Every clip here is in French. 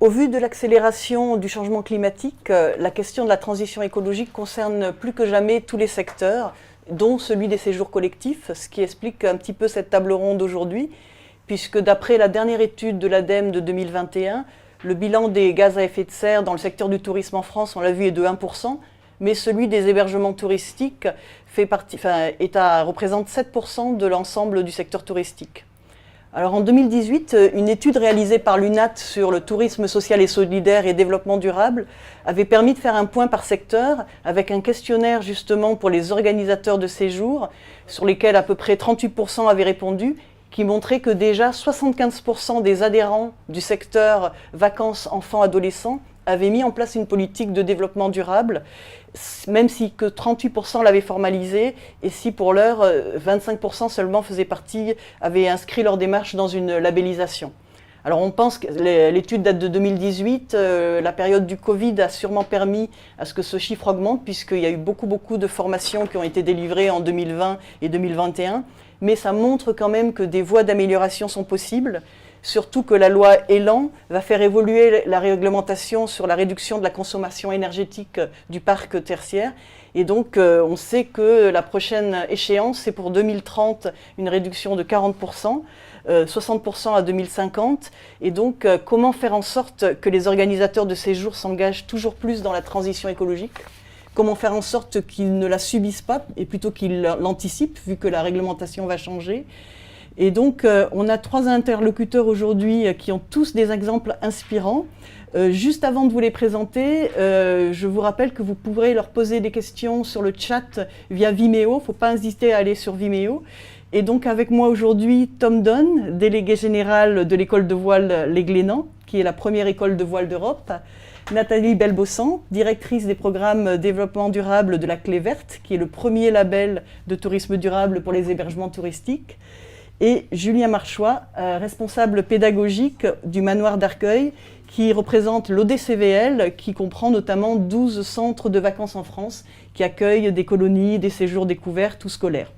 Au vu de l'accélération du changement climatique, la question de la transition écologique concerne plus que jamais tous les secteurs, dont celui des séjours collectifs, ce qui explique un petit peu cette table ronde aujourd'hui, puisque d'après la dernière étude de l'ADEME de 2021, le bilan des gaz à effet de serre dans le secteur du tourisme en France, on l'a vu, est de 1%, mais celui des hébergements touristiques représente 7% de l'ensemble du secteur touristique. Alors en 2018, une étude réalisée par l'UNAT sur le tourisme social et solidaire et développement durable avait permis de faire un point par secteur avec un questionnaire justement pour les organisateurs de séjours sur lesquels à peu près 38% avaient répondu, qui montrait que déjà 75% des adhérents du secteur vacances, enfants, adolescents avaient mis en place une politique de développement durable, même si que 38% l'avaient formalisé, et si pour l'heure, 25% seulement avaient inscrit leur démarche dans une labellisation. Alors on pense que l'étude date de 2018, la période du Covid a sûrement permis à ce que ce chiffre augmente, puisqu'il y a eu beaucoup de formations qui ont été délivrées en 2020 et 2021, mais ça montre quand même que des voies d'amélioration sont possibles, surtout que la loi Elan va faire évoluer la réglementation sur la réduction de la consommation énergétique du parc tertiaire. Et donc, on sait que la prochaine échéance, c'est pour 2030 une réduction de 40%, 60% à 2050. Et donc, comment faire en sorte que les organisateurs de séjours s'engagent toujours plus dans la transition écologique ? Comment faire en sorte qu'ils ne la subissent pas et plutôt qu'ils l'anticipent, vu que la réglementation va changer ? Et donc, on a 3 interlocuteurs aujourd'hui qui ont tous des exemples inspirants. Juste avant de vous les présenter, je vous rappelle que vous pourrez leur poser des questions sur le chat via Vimeo. Il ne faut pas hésiter à aller sur Vimeo. Et donc, avec moi aujourd'hui, Tom Dunn, délégué général de l'école de voile Les Glénans, qui est la première école de voile d'Europe. Nathalie Belbossan, directrice des programmes développement durable de la Clé Verte, qui est le premier label de tourisme durable pour les hébergements touristiques. Et Julien Marchois, responsable pédagogique du Manoir d'Arcueil, qui représente l'ODCVL, qui comprend notamment 12 centres de vacances en France, qui accueillent des colonies, des séjours découverts, tout scolaires.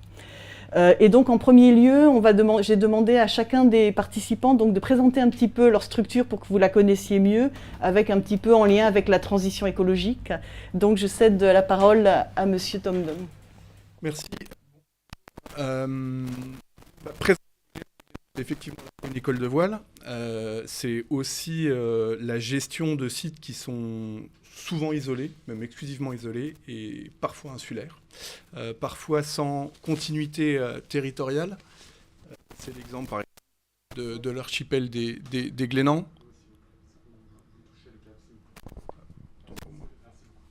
Et donc en premier lieu, j'ai demandé à chacun des participants donc, de présenter un petit peu leur structure pour que vous la connaissiez mieux, avec un petit peu en lien avec la transition écologique. Donc je cède la parole à Monsieur Tom Dunn. Merci. Effectivement, une école de voile, c'est aussi la gestion de sites qui sont souvent isolés, même exclusivement isolés, et parfois insulaires, parfois sans continuité territoriale. C'est l'exemple, par exemple, de l'archipel des Glénans.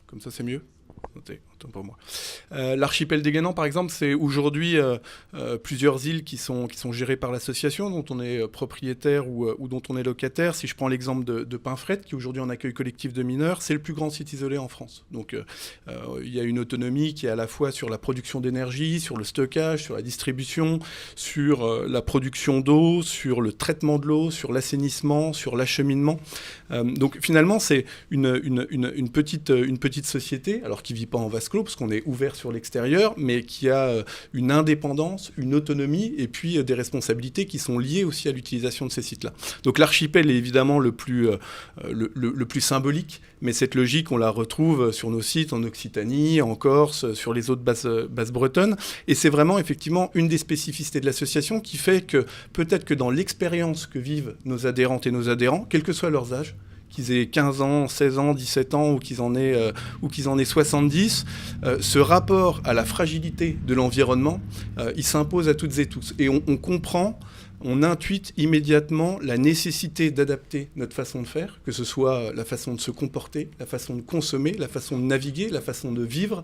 Comme ça, c'est mieux ? Autant pour moi. L'archipel des Glénans, par exemple, c'est aujourd'hui plusieurs îles qui sont gérées par l'association, dont on est propriétaire ou dont on est locataire. Si je prends l'exemple de Pinfret, qui est aujourd'hui en accueil collectif de mineurs, c'est le plus grand site isolé en France. Donc il y a une autonomie qui est à la fois sur la production d'énergie, sur le stockage, sur la distribution, sur la production d'eau, sur le traitement de l'eau, sur l'assainissement, sur l'acheminement. Donc finalement, c'est une petite société, alors qui ne vit pas en vase clos, parce qu'on est ouvert sur l'extérieur, mais qui a une indépendance, une autonomie, et puis des responsabilités qui sont liées aussi à l'utilisation de ces sites-là. Donc l'archipel est évidemment le plus symbolique, mais cette logique, on la retrouve sur nos sites en Occitanie, en Corse, sur les autres basses bretonnes, et c'est vraiment effectivement une des spécificités de l'association qui fait que peut-être que dans l'expérience que vivent nos adhérentes et nos adhérents, quel que soit leurs âges, qu'ils aient 15 ans, 16 ans, 17 ans ou qu'ils en aient 70, ce rapport à la fragilité de l'environnement, il s'impose à toutes et tous. Et on comprend, on intuite immédiatement la nécessité d'adapter notre façon de faire, que ce soit la façon de se comporter, la façon de consommer, la façon de naviguer, la façon de vivre,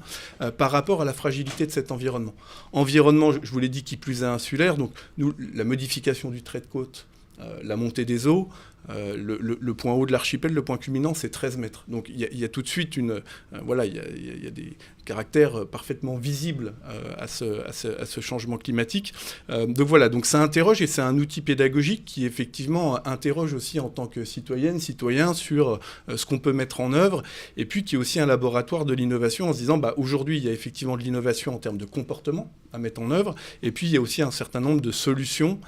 par rapport à la fragilité de cet environnement. Environnement, je vous l'ai dit, qui plus est insulaire, donc nous, la modification du trait de côte, la montée des eaux, le point haut de l'archipel, le point culminant, c'est 13 mètres. Donc il y a tout de suite il y a des caractères parfaitement visibles à ce changement climatique. Donc voilà, donc ça interroge et c'est un outil pédagogique qui effectivement interroge aussi en tant que citoyenne, citoyen sur ce qu'on peut mettre en œuvre et puis qui est aussi un laboratoire de l'innovation en se disant aujourd'hui il y a effectivement de l'innovation en termes de comportement à mettre en œuvre et puis il y a aussi un certain nombre de solutions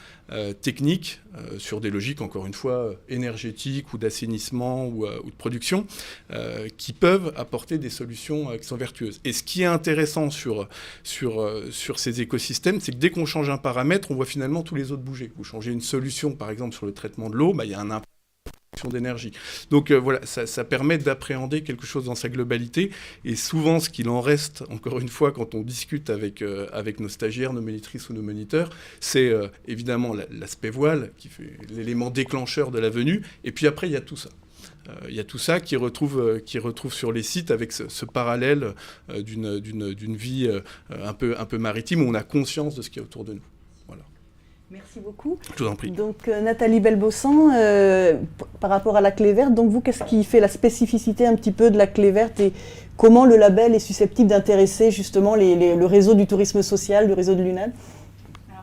techniques sur des logiques encore une fois énergétiques ou d'assainissement ou de production qui peuvent apporter des solutions qui sont vertueuses. Et ce qui est intéressant sur ces écosystèmes, c'est que dès qu'on change un paramètre, on voit finalement tous les autres bouger. Vous changez une solution, par exemple, sur le traitement de l'eau, il y a un impact d'énergie. Donc voilà, ça permet d'appréhender quelque chose dans sa globalité. Et souvent, ce qu'il en reste, encore une fois, quand on discute avec nos stagiaires, nos monitrices ou nos moniteurs, c'est évidemment l'aspect voile, qui fait l'élément déclencheur de la venue. Et puis après, il y a tout ça. Il y a tout ça qui retrouve sur les sites avec ce parallèle d'une vie un peu maritime, où on a conscience de ce qu'il y a autour de nous. Voilà. Merci beaucoup. Je vous en prie. Donc Nathalie Belbossan, par rapport à la clé verte, donc vous, qu'est-ce qui fait la spécificité un petit peu de la clé verte et comment le label est susceptible d'intéresser justement le réseau du tourisme social, le réseau de l'UNAD ?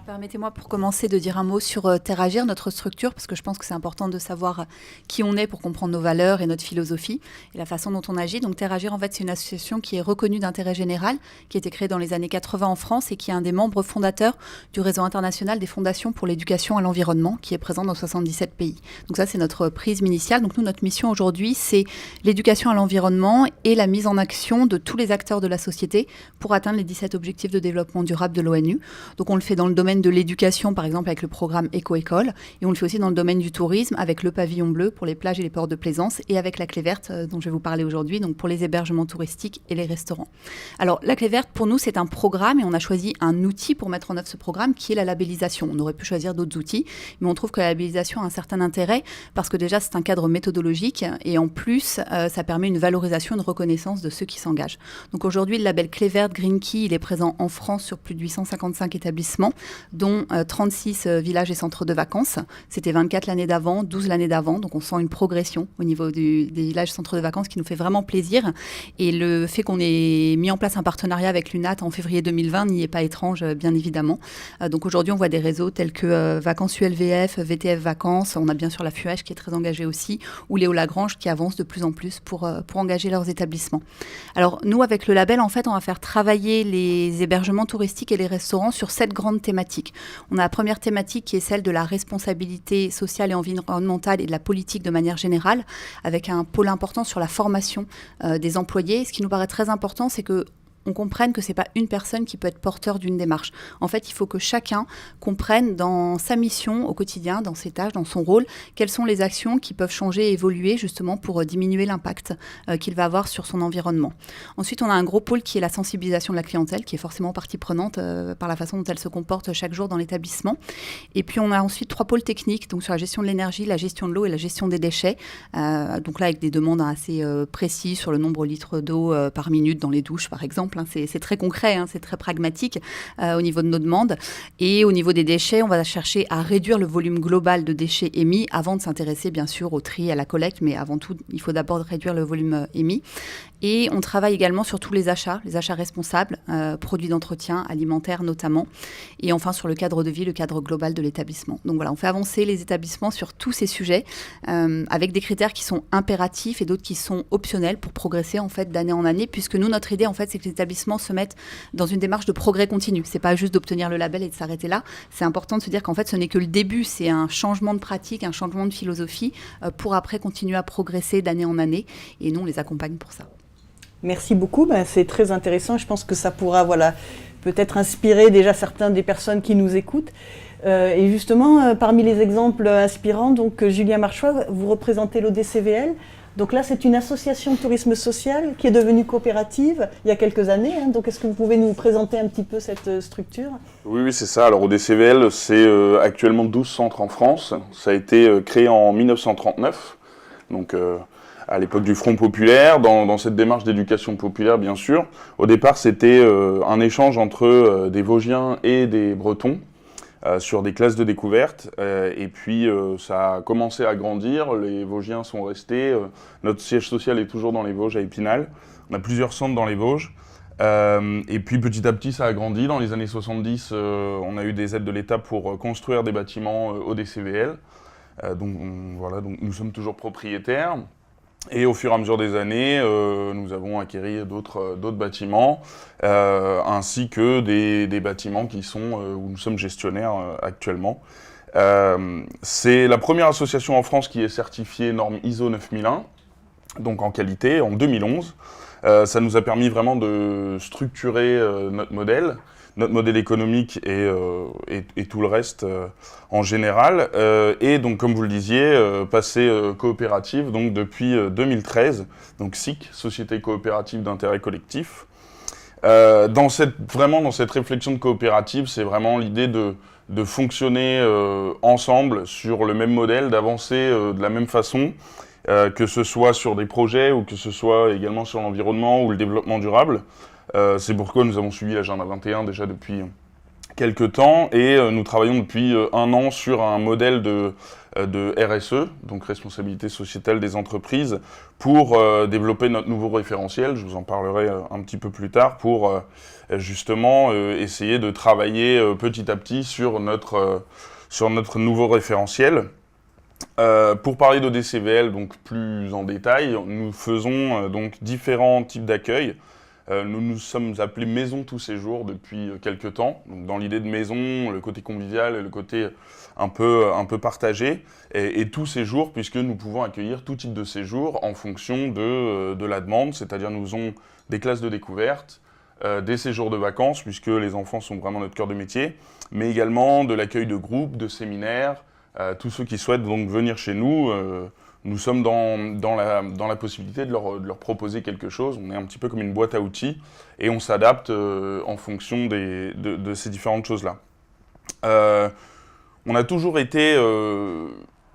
Permettez-moi pour commencer de dire un mot sur Terragir, notre structure, parce que je pense que c'est important de savoir qui on est pour comprendre nos valeurs et notre philosophie et la façon dont on agit. Donc Terragir, en fait, c'est une association qui est reconnue d'intérêt général, qui a été créée dans les années 80 en France et qui est un des membres fondateurs du réseau international des fondations pour l'éducation à l'environnement, qui est présent dans 77 pays. Donc ça, c'est notre prisme initial. Donc nous, notre mission aujourd'hui, c'est l'éducation à l'environnement et la mise en action de tous les acteurs de la société pour atteindre les 17 objectifs de développement durable de l'ONU. Donc on le fait dans le domaine de l'éducation, par exemple, avec le programme Éco-École. Et on le fait aussi dans le domaine du tourisme, avec le pavillon bleu pour les plages et les ports de plaisance, et avec la clé verte, dont je vais vous parler aujourd'hui, donc pour les hébergements touristiques et les restaurants. Alors, la clé verte, pour nous, c'est un programme, et on a choisi un outil pour mettre en œuvre ce programme, qui est la labellisation. On aurait pu choisir d'autres outils, mais on trouve que la labellisation a un certain intérêt, parce que déjà, c'est un cadre méthodologique, et en plus, ça permet une valorisation, une reconnaissance de ceux qui s'engagent. Donc aujourd'hui, le label clé verte Green Key, il est présent en France sur plus de 855 établissements, dont 36 villages et centres de vacances. C'était 24 l'année d'avant, 12 l'année d'avant, donc on sent une progression au niveau des villages et centres de vacances qui nous fait vraiment plaisir. Et le fait qu'on ait mis en place un partenariat avec l'UNAT en février 2020 n'y est pas étrange, bien évidemment. Donc aujourd'hui, on voit des réseaux tels que Vacances ULVF, VTF Vacances, on a bien sûr la FUH qui est très engagée aussi, ou Léo Lagrange qui avance de plus en plus pour engager leurs établissements. Alors nous, avec le label, en fait, on va faire travailler les hébergements touristiques et les restaurants sur 7 grandes thématiques. On a la première thématique qui est celle de la responsabilité sociale et environnementale et de la politique de manière générale, avec un pôle important sur la formation des employés. Ce qui nous paraît très important, c'est que on comprenne que ce n'est pas une personne qui peut être porteur d'une démarche. En fait, il faut que chacun comprenne dans sa mission au quotidien, dans ses tâches, dans son rôle, quelles sont les actions qui peuvent changer et évoluer justement pour diminuer l'impact qu'il va avoir sur son environnement. Ensuite, on a un gros pôle qui est la sensibilisation de la clientèle, qui est forcément partie prenante par la façon dont elle se comporte chaque jour dans l'établissement. Et puis, on a ensuite 3 pôles techniques, donc sur la gestion de l'énergie, la gestion de l'eau et la gestion des déchets. Donc là, avec des demandes assez précises sur le nombre de litres d'eau par minute dans les douches, par exemple. C'est très concret, c'est très pragmatique au niveau de nos demandes. Et au niveau des déchets, on va chercher à réduire le volume global de déchets émis avant de s'intéresser bien sûr au tri et à la collecte, mais avant tout, il faut d'abord réduire le volume émis. Et on travaille également sur tous les achats responsables, produits d'entretien, alimentaires notamment. Et enfin sur le cadre de vie, le cadre global de l'établissement. Donc voilà, on fait avancer les établissements sur tous ces sujets avec des critères qui sont impératifs et d'autres qui sont optionnels pour progresser en fait d'année en année, puisque nous, notre idée en fait, c'est que les établissements se mettent dans une démarche de progrès continu. C'est pas juste d'obtenir le label et de s'arrêter là. C'est important de se dire qu'en fait, ce n'est que le début. C'est un changement de pratique, un changement de philosophie pour après continuer à progresser d'année en année. Et nous, on les accompagne pour ça. Merci beaucoup, c'est très intéressant. Je pense que ça pourra peut-être inspirer déjà certaines des personnes qui nous écoutent. Et justement, parmi les exemples inspirants, donc Julien Marchois, vous représentez l'ODCVL. Donc là, c'est une association de tourisme social qui est devenue coopérative il y a quelques années. Donc est-ce que vous pouvez nous présenter un petit peu cette structure ? Oui, c'est ça. Alors ODCVL, c'est actuellement 12 centres en France. Ça a été créé en 1939. Donc à l'époque du Front populaire, dans cette démarche d'éducation populaire, bien sûr. Au départ, c'était un échange entre des Vosgiens et des Bretons sur des classes de découverte. Et puis, ça a commencé à grandir. Les Vosgiens sont restés. Notre siège social est toujours dans les Vosges, à Épinal. On a plusieurs centres dans les Vosges. Et puis, petit à petit, ça a grandi. Dans les années 70, on a eu des aides de l'État pour construire des bâtiments ODCVL. Donc nous sommes toujours propriétaires. Et au fur et à mesure des années, nous avons acquis d'autres bâtiments, ainsi que des bâtiments où nous sommes gestionnaires actuellement. C'est la première association en France qui est certifiée norme ISO 9001, donc en qualité, en 2011. Ça nous a permis vraiment de structurer notre modèle économique et tout le reste en général. Et donc, comme vous le disiez, passer coopérative donc depuis 2013, donc SIC, Société coopérative d'intérêt collectif. Dans cette réflexion de coopérative, c'est vraiment l'idée de fonctionner ensemble sur le même modèle, d'avancer de la même façon, que ce soit sur des projets ou que ce soit également sur l'environnement ou le développement durable. C'est pourquoi nous avons suivi l'Agenda 21 déjà depuis quelques temps et nous travaillons depuis 1 an sur un modèle de RSE, donc responsabilité sociétale des entreprises, pour développer notre nouveau référentiel. Je vous en parlerai un petit peu plus tard pour justement essayer de travailler petit à petit sur notre nouveau référentiel. Pour parler d'ODCVL donc plus en détail, nous faisons donc différents types d'accueil. Nous nous sommes appelés Maison Tout Séjour depuis quelques temps. Donc dans l'idée de maison, le côté convivial et le côté un peu partagé. Et tout séjour, puisque nous pouvons accueillir tout type de séjour en fonction de la demande. C'est-à-dire nous faisons des classes de découverte, des séjours de vacances, puisque les enfants sont vraiment notre cœur de métier, mais également de l'accueil de groupes, de séminaires. Tous ceux qui souhaitent donc venir chez nous, nous sommes dans la possibilité de leur proposer quelque chose. On est un petit peu comme une boîte à outils et on s'adapte en fonction de ces différentes choses-là. On a toujours été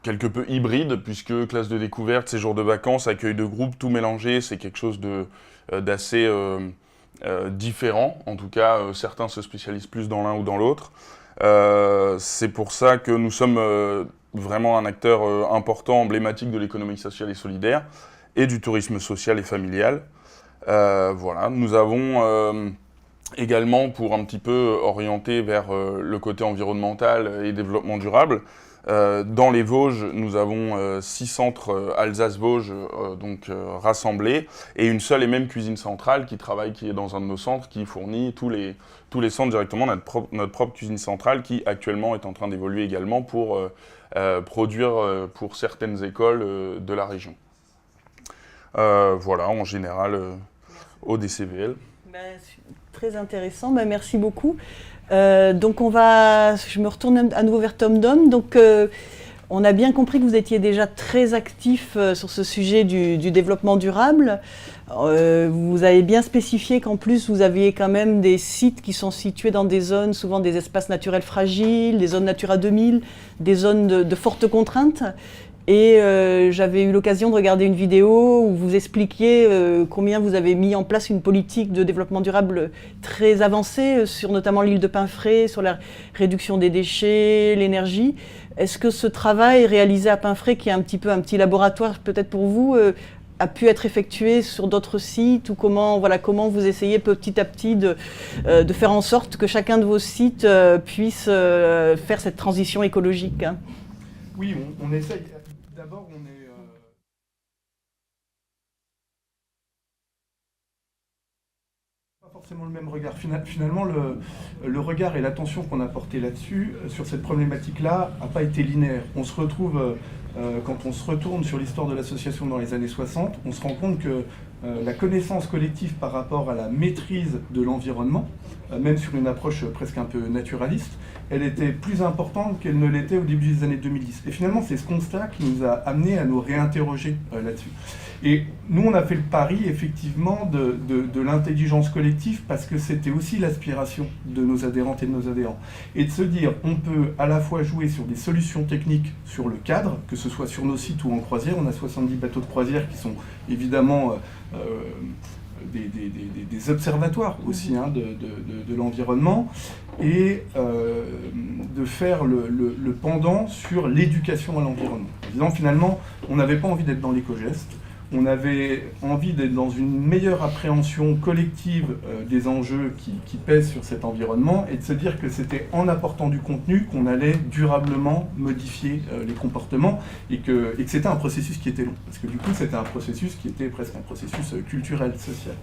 quelque peu hybride, puisque classe de découverte, séjour de vacances, accueil de groupe, tout mélangé, c'est quelque chose d'assez différent. En tout cas, certains se spécialisent plus dans l'un ou dans l'autre. C'est pour ça que nous sommes vraiment un acteur important, emblématique de l'économie sociale et solidaire et du tourisme social et familial. Voilà. Nous avons également, pour un petit peu orienter vers le côté environnemental et développement durable, dans les Vosges, nous avons 6 centres Alsace-Vosges rassemblés et une seule et même cuisine centrale qui est dans un de nos centres, qui fournit tous les centres directement, notre propre cuisine centrale qui actuellement est en train d'évoluer également pour produire pour certaines écoles de la région. Voilà, en général, ODCVL. Très intéressant, merci beaucoup. Donc je me retourne à nouveau vers Tom Dom. Donc on a bien compris que vous étiez déjà très actif sur ce sujet du développement durable. Vous avez bien spécifié qu'en plus vous aviez quand même des sites qui sont situés dans des zones, souvent des espaces naturels fragiles, des zones Natura 2000, des zones de fortes contraintes. Et j'avais eu l'occasion de regarder une vidéo où vous expliquiez combien vous avez mis en place une politique de développement durable très avancée, sur notamment l'île de Pinfray, sur la réduction des déchets, l'énergie. Est-ce que ce travail réalisé à Pinfray, qui est un petit laboratoire peut-être pour vous, a pu être effectué sur d'autres sites, ou comment vous essayez petit à petit de faire en sorte que chacun de vos sites puisse faire cette transition écologique, hein? Oui, on essaye. D'abord, on est... pas forcément le même regard. Finalement, le regard et l'attention qu'on a porté là-dessus, sur cette problématique-là, n'a pas été linéaire. On se retrouve, quand on se retourne sur l'histoire de l'association dans les années 60, on se rend compte que la connaissance collective par rapport à la maîtrise de l'environnement, même sur une approche presque un peu naturaliste, elle était plus importante qu'elle ne l'était au début des années 2010. Et finalement, c'est ce constat qui nous a amené à nous réinterroger là-dessus. Et nous, on a fait le pari, effectivement, de l'intelligence collective, parce que c'était aussi l'aspiration de nos adhérentes et de nos adhérents. Et de se dire, on peut à la fois jouer sur des solutions techniques sur le cadre, que ce soit sur nos sites ou en croisière. On a 70 bateaux de croisière qui sont évidemment des observatoires aussi, hein, de l'environnement, et de faire le pendant sur l'éducation à l'environnement. En disant, finalement, on n'avait pas envie d'être dans l'éco-geste, on avait envie d'être dans une meilleure appréhension collective des enjeux qui pèsent sur cet environnement et de se dire que c'était en apportant du contenu qu'on allait durablement modifier les comportements et que c'était un processus qui était long. Parce que du coup, c'était un processus qui était presque un processus culturel, social.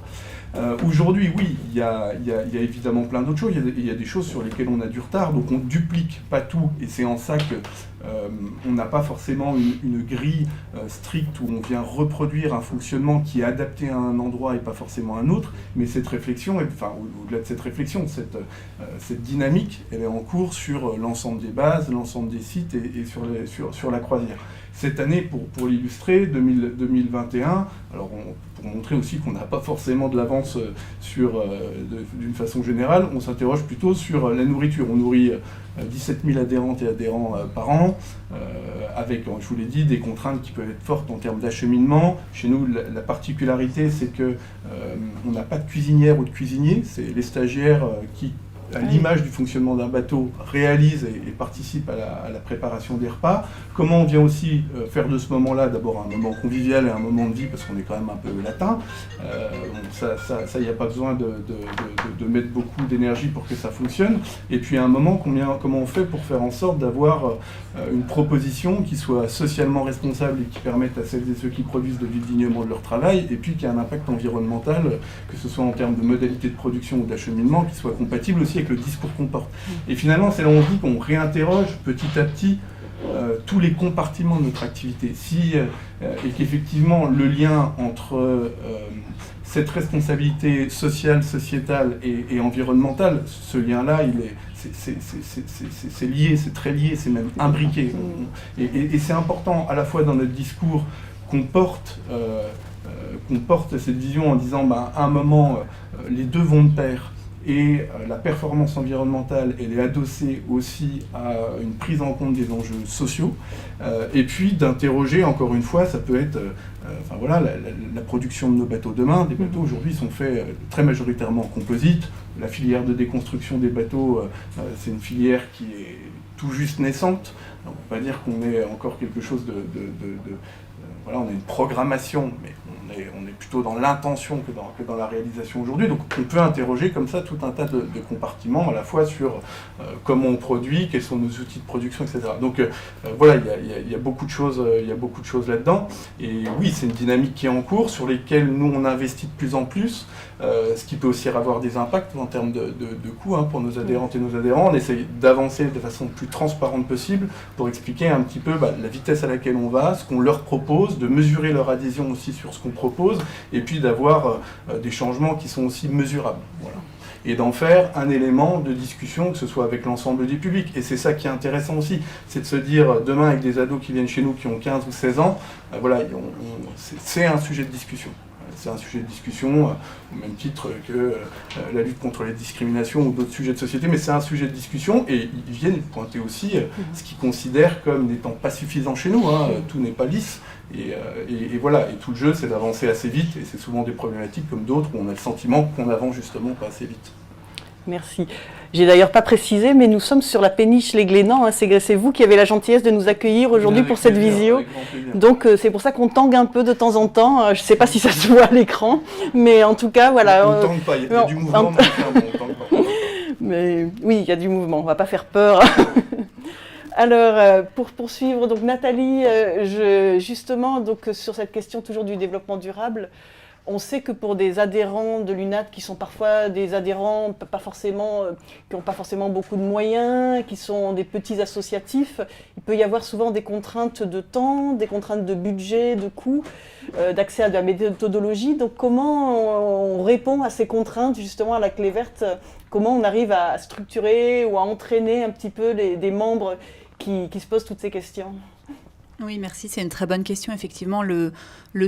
Aujourd'hui, oui, il y a évidemment plein d'autres choses. Il y a des choses sur lesquelles on a du retard, donc on duplique pas tout. Et c'est en ça que on n'a pas forcément une grille stricte où on vient reproduire un fonctionnement qui est adapté à un endroit et pas forcément à un autre, mais cette réflexion, enfin au-delà de cette réflexion, cette dynamique, elle est en cours sur l'ensemble des bases, l'ensemble des sites et sur la croisière. Cette année, pour l'illustrer, 2021, alors pour montrer aussi qu'on n'a pas forcément de l'avance d'une façon générale, on s'interroge plutôt sur la nourriture. On nourrit 17 000 adhérentes et adhérents par an, avec, je vous l'ai dit, des contraintes qui peuvent être fortes en termes d'acheminement. Chez nous, la particularité, c'est qu'on n'a pas de cuisinière ou de cuisinier, c'est les stagiaires qui, à l'image du fonctionnement d'un bateau, réalise et participe à la préparation des repas. Comment on vient aussi faire de ce moment-là d'abord un moment convivial et un moment de vie, parce qu'on est quand même un peu latin. Ça, il n'y a pas besoin de mettre beaucoup d'énergie pour que ça fonctionne. Et puis à un moment, comment on fait pour faire en sorte d'avoir une proposition qui soit socialement responsable et qui permette à celles et ceux qui produisent de vivre dignement de leur travail, et puis qui a un impact environnemental, que ce soit en termes de modalités de production ou d'acheminement, qui soit compatible aussi avec le discours qu'on porte. Et finalement, c'est là où on dit qu'on réinterroge petit à petit tous les compartiments de notre activité. Et qu'effectivement, le lien entre cette responsabilité sociale, sociétale et environnementale, ce lien-là, c'est lié, c'est très lié, c'est même imbriqué. Et c'est important à la fois dans notre discours qu'on porte cette vision en disant à un moment, les deux vont de pair. Et la performance environnementale, elle est adossée aussi à une prise en compte des enjeux sociaux. Et puis d'interroger, encore une fois, ça peut être la production de nos bateaux demain. Des bateaux aujourd'hui sont faits très majoritairement en composite. La filière de déconstruction des bateaux, c'est une filière qui est tout juste naissante. On ne peut pas dire qu'on est encore quelque chose voilà, on a une programmation, mais on est plutôt dans l'intention que dans la réalisation aujourd'hui. Donc on peut interroger comme ça tout un tas de compartiments, à la fois sur comment on produit, quels sont nos outils de production, etc. Donc voilà, il y a beaucoup de choses là-dedans. Et oui, c'est une dynamique qui est en cours, sur lesquelles nous on investit de plus en plus, ce qui peut aussi avoir des impacts en termes de coûts pour nos adhérentes et nos adhérents. On essaie d'avancer de façon plus transparente possible pour expliquer un petit peu la vitesse à laquelle on va, ce qu'on leur propose, de mesurer leur adhésion aussi sur ce qu'on propose, et puis d'avoir des changements qui sont aussi mesurables. Voilà. Et d'en faire un élément de discussion, que ce soit avec l'ensemble du public. Et c'est ça qui est intéressant aussi, c'est de se dire, demain avec des ados qui viennent chez nous, qui ont 15 ou 16 ans, voilà, c'est un sujet de discussion. C'est un sujet de discussion, au même titre que la lutte contre les discriminations ou d'autres sujets de société, mais c'est un sujet de discussion, et ils viennent pointer aussi ce qu'ils considèrent comme n'étant pas suffisant chez nous, tout n'est pas lisse, et voilà, et tout le jeu c'est d'avancer assez vite, et c'est souvent des problématiques comme d'autres où on a le sentiment qu'on avance justement pas assez vite. Merci. J'ai d'ailleurs pas précisé, mais nous sommes sur la péniche Les Glénans. C'est vous qui avez la gentillesse de nous accueillir aujourd'hui pour cette visio. Donc c'est pour ça qu'on tangue un peu de temps en temps. Je ne sais pas si ça se voit à l'écran, mais en tout cas, voilà. On ne tangue pas, il y a du mouvement, mais on ne tangue pas. Mais oui, il y a du mouvement, on ne va pas faire peur. Alors, pour poursuivre, donc Nathalie, justement, donc, sur cette question toujours du développement durable, on sait que pour des adhérents de l'UNAT qui sont parfois des adhérents qui n'ont pas forcément beaucoup de moyens, qui sont des petits associatifs, il peut y avoir souvent des contraintes de temps, des contraintes de budget, de coûts, d'accès à de la méthodologie. Donc comment on répond à ces contraintes justement à la Clé Verte? Comment on arrive à structurer ou à entraîner un petit peu des membres qui se posent toutes ces questions? Oui, merci. C'est une très bonne question. Effectivement, le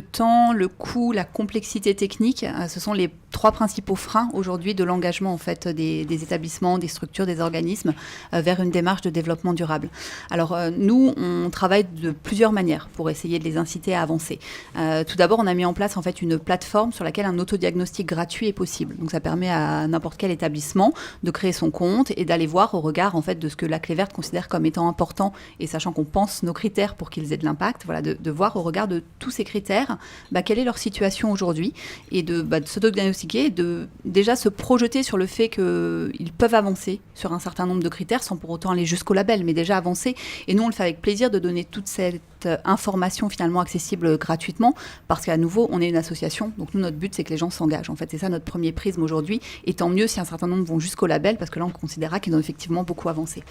temps, le coût, la complexité technique, ce sont les 3 principaux freins aujourd'hui de l'engagement en fait des établissements, des structures, des organismes vers une démarche de développement durable. Alors nous, on travaille de plusieurs manières pour essayer de les inciter à avancer. Tout d'abord, on a mis en place en fait une plateforme sur laquelle un autodiagnostic gratuit est possible. Donc ça permet à n'importe quel établissement de créer son compte et d'aller voir au regard en fait de ce que la Clé Verte considère comme étant important, et sachant qu'on pense nos critères pour qu'ils aient de l'impact, voilà, de voir au regard de tous ces critères quelle est leur situation aujourd'hui, et de s'auto-diagnostiquer, de déjà se projeter sur le fait qu'ils peuvent avancer sur un certain nombre de critères sans pour autant aller jusqu'au label, mais déjà avancer. Et nous, on le fait avec plaisir de donner toute cette information finalement accessible gratuitement, parce qu'à nouveau, on est une association, donc nous, notre but, c'est que les gens s'engagent. En fait, c'est ça notre premier prisme aujourd'hui, et tant mieux si un certain nombre vont jusqu'au label, parce que là, on considérera qu'ils ont effectivement beaucoup avancé.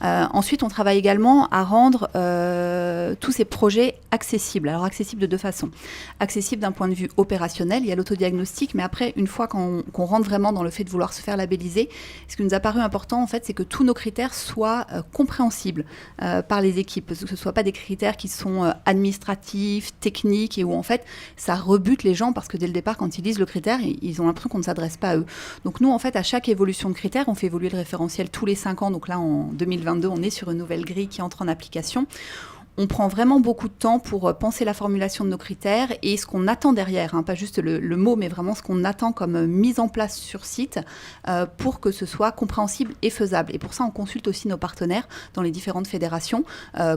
Ensuite, on travaille également à rendre tous ces projets accessibles. Alors, accessibles de 2 façons. Accessibles d'un point de vue opérationnel, il y a l'autodiagnostic, mais après, une fois qu'on rentre vraiment dans le fait de vouloir se faire labelliser, ce qui nous a paru important, en fait, c'est que tous nos critères soient compréhensibles par les équipes, que ce ne soient pas des critères qui sont administratifs, techniques, et où en fait ça rebute les gens, parce que dès le départ, quand ils lisent le critère, ils ont l'impression qu'on ne s'adresse pas à eux. Donc nous, en fait, à chaque évolution de critère, on fait évoluer le référentiel tous les 5 ans. Donc là, en 2022, on est sur une nouvelle grille qui entre en application. On prend vraiment beaucoup de temps pour penser la formulation de nos critères et ce qu'on attend derrière, pas juste le mot, mais vraiment ce qu'on attend comme mise en place sur site pour que ce soit compréhensible et faisable. Et pour ça, on consulte aussi nos partenaires dans les différentes fédérations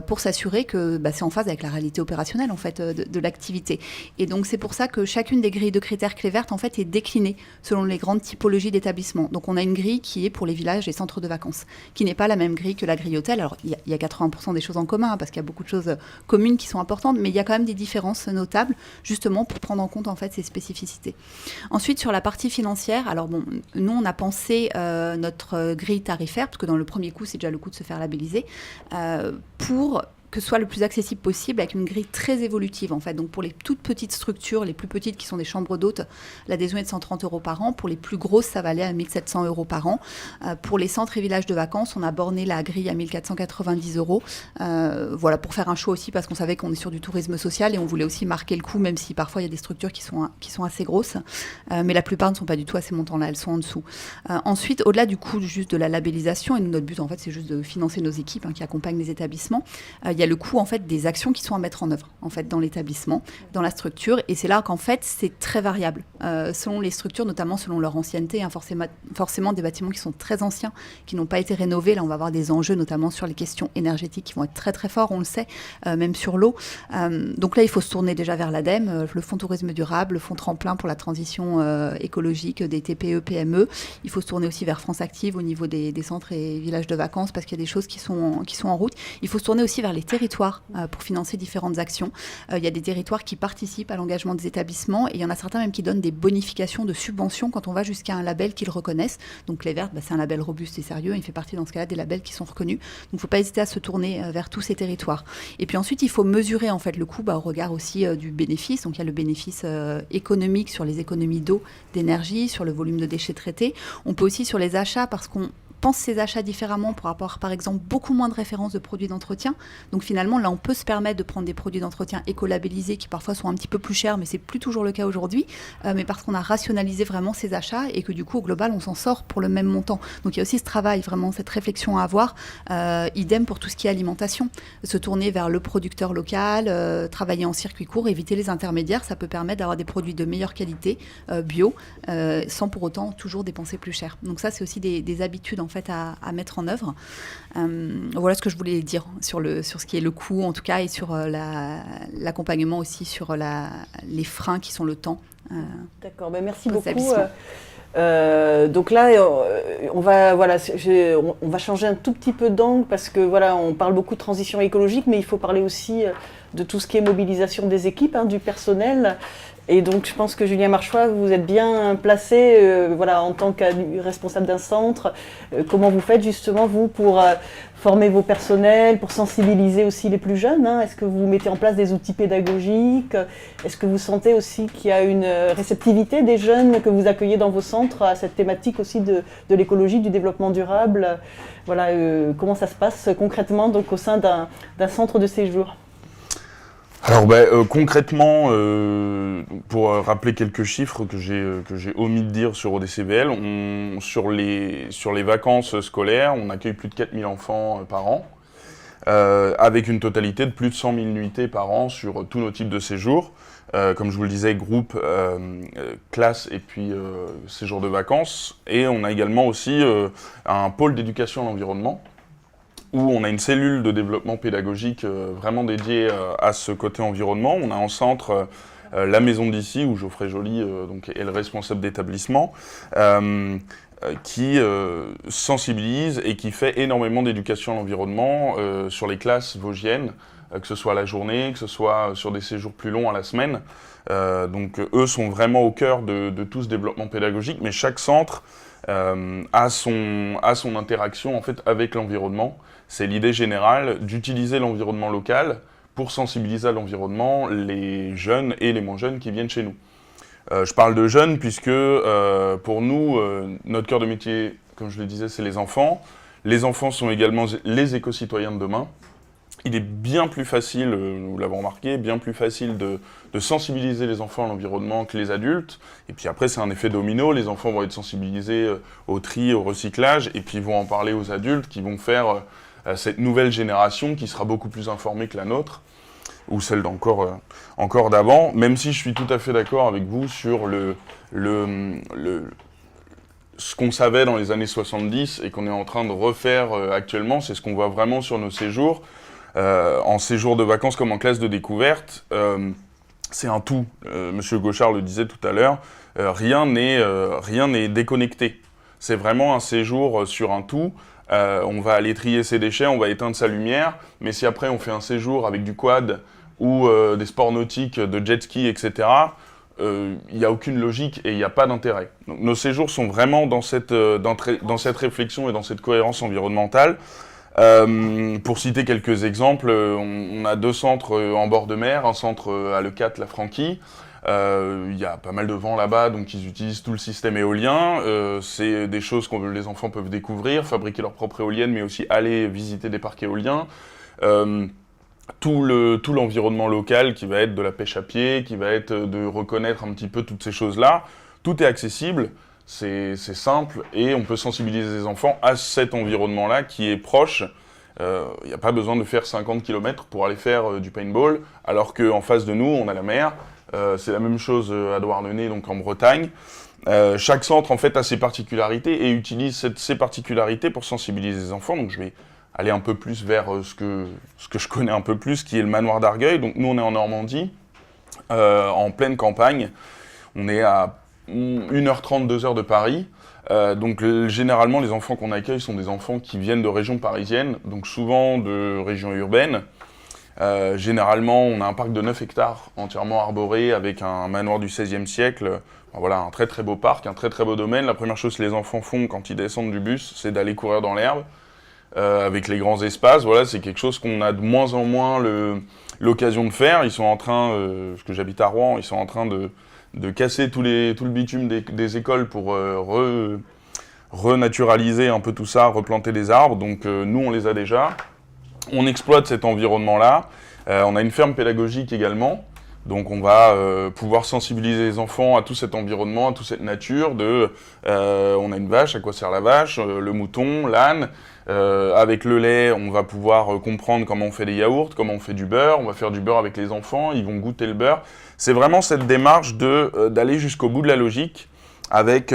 pour s'assurer que c'est en phase avec la réalité opérationnelle en fait, de l'activité. Et donc, c'est pour ça que chacune des grilles de critères Clé Verte en fait, est déclinée selon les grandes typologies d'établissements. Donc, on a une grille qui est pour les villages et centres de vacances, qui n'est pas la même grille que la grille hôtel. Alors, il y a 80% des choses en commun, parce qu'il y a beaucoup de choses communes qui sont importantes, mais il y a quand même des différences notables, justement pour prendre en compte en fait ces spécificités. Ensuite, sur la partie financière, alors bon, nous on a pensé notre grille tarifaire, parce que dans le premier coup, c'est déjà le coup de se faire labelliser, pour que ce soit le plus accessible possible, avec une grille très évolutive en fait. Donc pour les toutes petites structures, les plus petites qui sont des chambres d'hôtes, l'adhésion est de 130 € par an. Pour les plus grosses, ça va aller à 1 700 € par an. Pour les centres et villages de vacances, on a borné la grille à 1 490 €. Voilà, pour faire un choix aussi, parce qu'on savait qu'on est sur du tourisme social et on voulait aussi marquer le coup, même si parfois il y a des structures qui sont assez grosses. Mais la plupart ne sont pas du tout à ces montants-là, elles sont en dessous. Ensuite, au-delà du coût juste de la labellisation, et nous, notre but en fait, c'est juste de financer nos équipes qui accompagnent les établissements, il y a le coût en fait des actions qui sont à mettre en œuvre en fait dans l'établissement, dans la structure, et c'est là qu'en fait c'est très variable selon les structures, notamment selon leur ancienneté. Forcément des bâtiments qui sont très anciens, qui n'ont pas été rénovés, là on va avoir des enjeux notamment sur les questions énergétiques qui vont être très très forts, on le sait, même sur l'eau. Donc là il faut se tourner déjà vers l'ADEME, le fonds tourisme durable, le fonds tremplin pour la transition écologique des TPE, PME. Il faut se tourner aussi vers France Active au niveau des centres et villages de vacances, parce qu'il y a des choses qui sont en route. Il faut se tourner aussi vers les territoires pour financer différentes actions. Il y a des territoires qui participent à l'engagement des établissements, et il y en a certains même qui donnent des bonifications de subventions quand on va jusqu'à un label qu'ils reconnaissent. Donc Clé Verte, c'est un label robuste et sérieux, il fait partie dans ce cas-là des labels qui sont reconnus. Donc il ne faut pas hésiter à se tourner vers tous ces territoires. Et puis ensuite, il faut mesurer en fait le coût au regard aussi du bénéfice. Donc il y a le bénéfice économique sur les économies d'eau, d'énergie, sur le volume de déchets traités. On peut aussi sur les achats, parce qu'on pense ces achats différemment pour avoir par exemple beaucoup moins de références de produits d'entretien. Donc finalement là on peut se permettre de prendre des produits d'entretien écolabellisés qui parfois sont un petit peu plus chers, mais c'est plus toujours le cas aujourd'hui, mais parce qu'on a rationalisé vraiment ces achats et que du coup au global on s'en sort pour le même montant. Donc il y a aussi ce travail, vraiment cette réflexion à avoir, idem pour tout ce qui est alimentation, se tourner vers le producteur local, travailler en circuit court, éviter les intermédiaires, ça peut permettre d'avoir des produits de meilleure qualité, bio, sans pour autant toujours dépenser plus cher. Donc ça c'est aussi des habitudes en fait à mettre en œuvre. Voilà ce que je voulais dire sur ce qui est le coût en tout cas, et sur l'accompagnement aussi sur les freins qui sont le temps. D'accord, merci beaucoup. Donc là, on va changer un tout petit peu d'angle, parce que voilà, on parle beaucoup de transition écologique, mais il faut parler aussi de tout ce qui est mobilisation des équipes, du personnel. Et donc, je pense que Julien Marchois, vous êtes bien placé en tant que responsable d'un centre. Comment vous faites justement, vous, pour former vos personnels, pour sensibiliser aussi les plus jeunes, Est-ce que vous mettez en place des outils pédagogiques? Est-ce que vous sentez aussi qu'il y a une réceptivité des jeunes que vous accueillez dans vos centres à cette thématique aussi de l'écologie, du développement durable? Comment ça se passe concrètement donc, au sein d'un centre de séjour? Alors concrètement, pour rappeler quelques chiffres que j'ai omis de dire sur ODCVL, sur les vacances scolaires, on accueille plus de 4000 enfants par an, avec une totalité de plus de 100 000 nuitées par an sur tous nos types de séjours. Comme je vous le disais, groupe, classe et puis séjour de vacances. Et on a également aussi un pôle d'éducation à l'environnement, où on a une cellule de développement pédagogique vraiment dédiée à ce côté environnement. On a en centre la maison d'ici, où Geoffrey Joly donc, est le responsable d'établissement, qui sensibilise et qui fait énormément d'éducation à l'environnement sur les classes vosgiennes, que ce soit à la journée, que ce soit sur des séjours plus longs à la semaine. Donc eux sont vraiment au cœur de tout ce développement pédagogique, mais chaque centre a son interaction en fait avec l'environnement. C'est l'idée générale d'utiliser l'environnement local pour sensibiliser à l'environnement les jeunes et les moins jeunes qui viennent chez nous. Je parle de jeunes puisque pour nous, notre cœur de métier, comme je le disais, c'est les enfants. Les enfants sont également les éco-citoyens de demain. Il est bien plus facile, nous l'avons remarqué, bien plus facile de sensibiliser les enfants à l'environnement que les adultes. Et puis après, c'est un effet domino. Les enfants vont être sensibilisés au tri, au recyclage, et puis ils vont en parler aux adultes qui vont faire cette nouvelle génération qui sera beaucoup plus informée que la nôtre, ou celle encore d'avant. Même si je suis tout à fait d'accord avec vous sur ce qu'on savait dans les années 70 et qu'on est en train de refaire actuellement, c'est ce qu'on voit vraiment sur nos séjours. En séjour de vacances comme en classe de découverte, c'est un tout. Monsieur Gauchard le disait tout à l'heure, rien n'est déconnecté. C'est vraiment un séjour sur un tout. On va aller trier ses déchets, on va éteindre sa lumière, mais si après on fait un séjour avec du quad ou des sports nautiques, de jet ski, etc., il n'y a aucune logique et il n'y a pas d'intérêt. Donc, nos séjours sont vraiment dans cette réflexion et dans cette cohérence environnementale. Pour citer quelques exemples, on a 2 centres en bord de mer, un centre à Leucate, la Franquie. Il y a pas mal de vent là-bas, donc ils utilisent tout le système éolien. C'est des choses que les enfants peuvent découvrir, fabriquer leur propre éolienne, mais aussi aller visiter des parcs éoliens. Tout l'environnement local qui va être de la pêche à pied, qui va être de reconnaître un petit peu toutes ces choses-là. Tout est accessible. C'est simple et on peut sensibiliser les enfants à cet environnement-là qui est proche. Il n'y a pas besoin de faire 50 km pour aller faire du paintball, alors qu'en face de nous, on a la mer. C'est la même chose à Douarnenez, donc en Bretagne. Chaque centre, en fait, a ses particularités et utilise ces particularités pour sensibiliser les enfants. Donc je vais aller un peu plus vers ce que je connais un peu plus, qui est le manoir d'Argueil. Donc nous, on est en Normandie, en pleine campagne. On est à 1h30, 2h de Paris. Donc généralement, les enfants qu'on accueille sont des enfants qui viennent de régions parisiennes, donc souvent de régions urbaines. Généralement, on a un parc de 9 hectares entièrement arboré avec un manoir du XVIe siècle. Voilà, un très très beau parc, un très très beau domaine. La première chose que les enfants font quand ils descendent du bus, c'est d'aller courir dans l'herbe avec les grands espaces. Voilà, c'est quelque chose qu'on a de moins en moins l'occasion de faire. Ils sont en train, parce que j'habite à Rouen, ils sont en train de casser tout le bitume des écoles pour renaturaliser un peu tout ça, replanter des arbres. Donc nous, on les a déjà. On exploite cet environnement-là. On a une ferme pédagogique également. Donc on va pouvoir sensibiliser les enfants à tout cet environnement, à toute cette nature. On a une vache, à quoi sert la vache, le mouton, l'âne. Avec le lait, on va pouvoir comprendre comment on fait des yaourts, comment on fait du beurre. On va faire du beurre avec les enfants, ils vont goûter le beurre. C'est vraiment cette démarche d'aller jusqu'au bout de la logique avec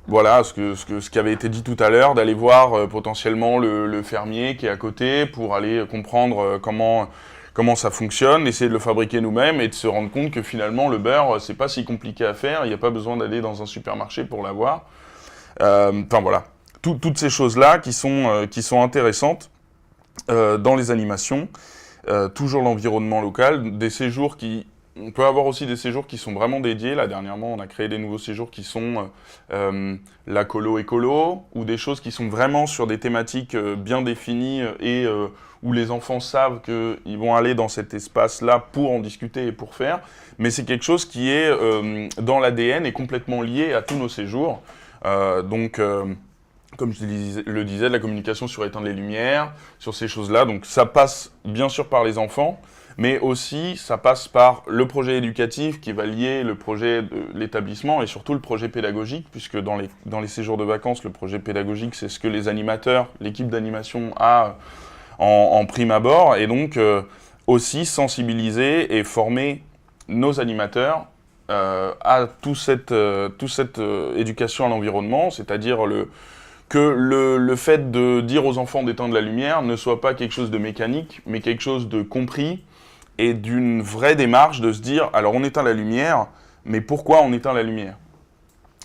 voilà, ce qui avait été dit tout à l'heure, d'aller voir potentiellement le fermier qui est à côté pour aller comprendre comment ça fonctionne, essayer de le fabriquer nous-mêmes et de se rendre compte que finalement le beurre, c'est pas si compliqué à faire, il n'y a pas besoin d'aller dans un supermarché pour l'avoir. Enfin voilà, toutes ces choses-là qui sont intéressantes dans les animations. Toujours l'environnement local, des séjours on peut avoir aussi des séjours qui sont vraiment dédiés. Là, dernièrement, on a créé des nouveaux séjours qui sont la colo-écolo, ou des choses qui sont vraiment sur des thématiques bien définies et où les enfants savent qu'ils vont aller dans cet espace-là pour en discuter et pour faire. Mais c'est quelque chose qui est dans l'ADN et complètement lié à tous nos séjours. Comme je le disais, de la communication sur éteindre les lumières, sur ces choses-là. Donc ça passe bien sûr par les enfants, mais aussi ça passe par le projet éducatif qui va lier le projet de l'établissement et surtout le projet pédagogique, puisque dans les séjours de vacances, le projet pédagogique, c'est ce que les animateurs, l'équipe d'animation a en prime abord, et donc aussi sensibiliser et former nos animateurs à toute cette éducation à l'environnement, c'est-à-dire que le fait de dire aux enfants d'éteindre la lumière ne soit pas quelque chose de mécanique, mais quelque chose de compris et d'une vraie démarche de se dire, alors on éteint la lumière, mais pourquoi on éteint la lumière ?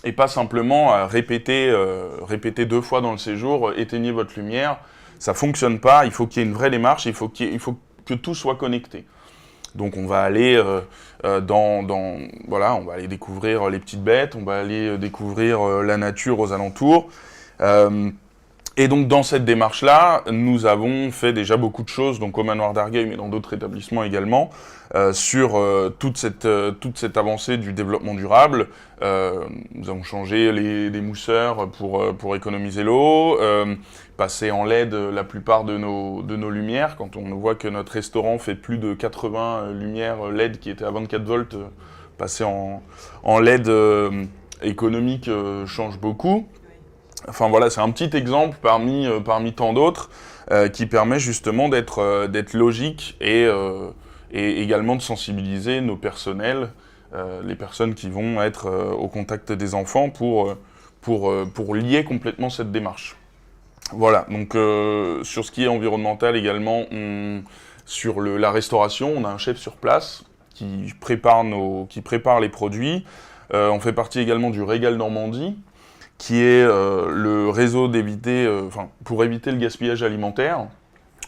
Et pas simplement répéter 2 fois dans le séjour, éteignez votre lumière, ça fonctionne pas, il faut qu'il y ait une vraie démarche, il faut que tout soit connecté. Donc on va aller voilà, on va aller découvrir les petites bêtes, on va aller découvrir la nature aux alentours. Et donc dans cette démarche-là, nous avons fait déjà beaucoup de choses, donc au Manoir d'Argueil, mais dans d'autres établissements également, sur toute cette avancée du développement durable. Nous avons changé les mousseurs pour économiser l'eau, passé en LED la plupart de nos lumières. Quand on voit que notre restaurant fait plus de 80 lumières LED qui étaient à 24 volts, passer en LED économique change beaucoup. Enfin voilà, c'est un petit exemple parmi tant d'autres qui permet justement d'être logique et également de sensibiliser nos personnels, les personnes qui vont être au contact des enfants pour lier complètement cette démarche. Voilà, donc sur ce qui est environnemental également, sur la restauration, on a un chef sur place qui prépare les produits. On fait partie également du Régal Normandie, qui est le réseau pour éviter le gaspillage alimentaire.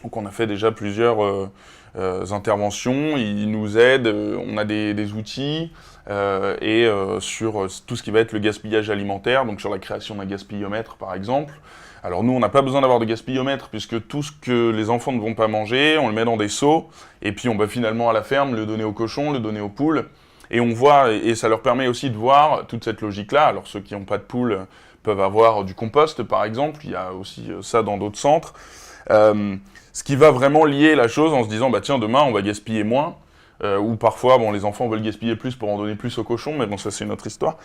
Donc on a fait déjà plusieurs interventions, ils nous aident, on a des outils, et sur tout ce qui va être le gaspillage alimentaire, donc sur la création d'un gaspillomètre par exemple. Alors nous, on n'a pas besoin d'avoir de gaspillomètre, puisque tout ce que les enfants ne vont pas manger, on le met dans des seaux, et puis on va finalement à la ferme le donner aux cochons, le donner aux poules. Et on voit, et ça leur permet aussi de voir toute cette logique-là. Alors ceux qui n'ont pas de poules peuvent avoir du compost, par exemple. Il y a aussi ça dans d'autres centres. Ce qui va vraiment lier la chose en se disant, bah tiens, demain, on va gaspiller moins. Ou parfois, bon, les enfants veulent gaspiller plus pour en donner plus aux cochons, mais bon, ça, c'est une autre histoire.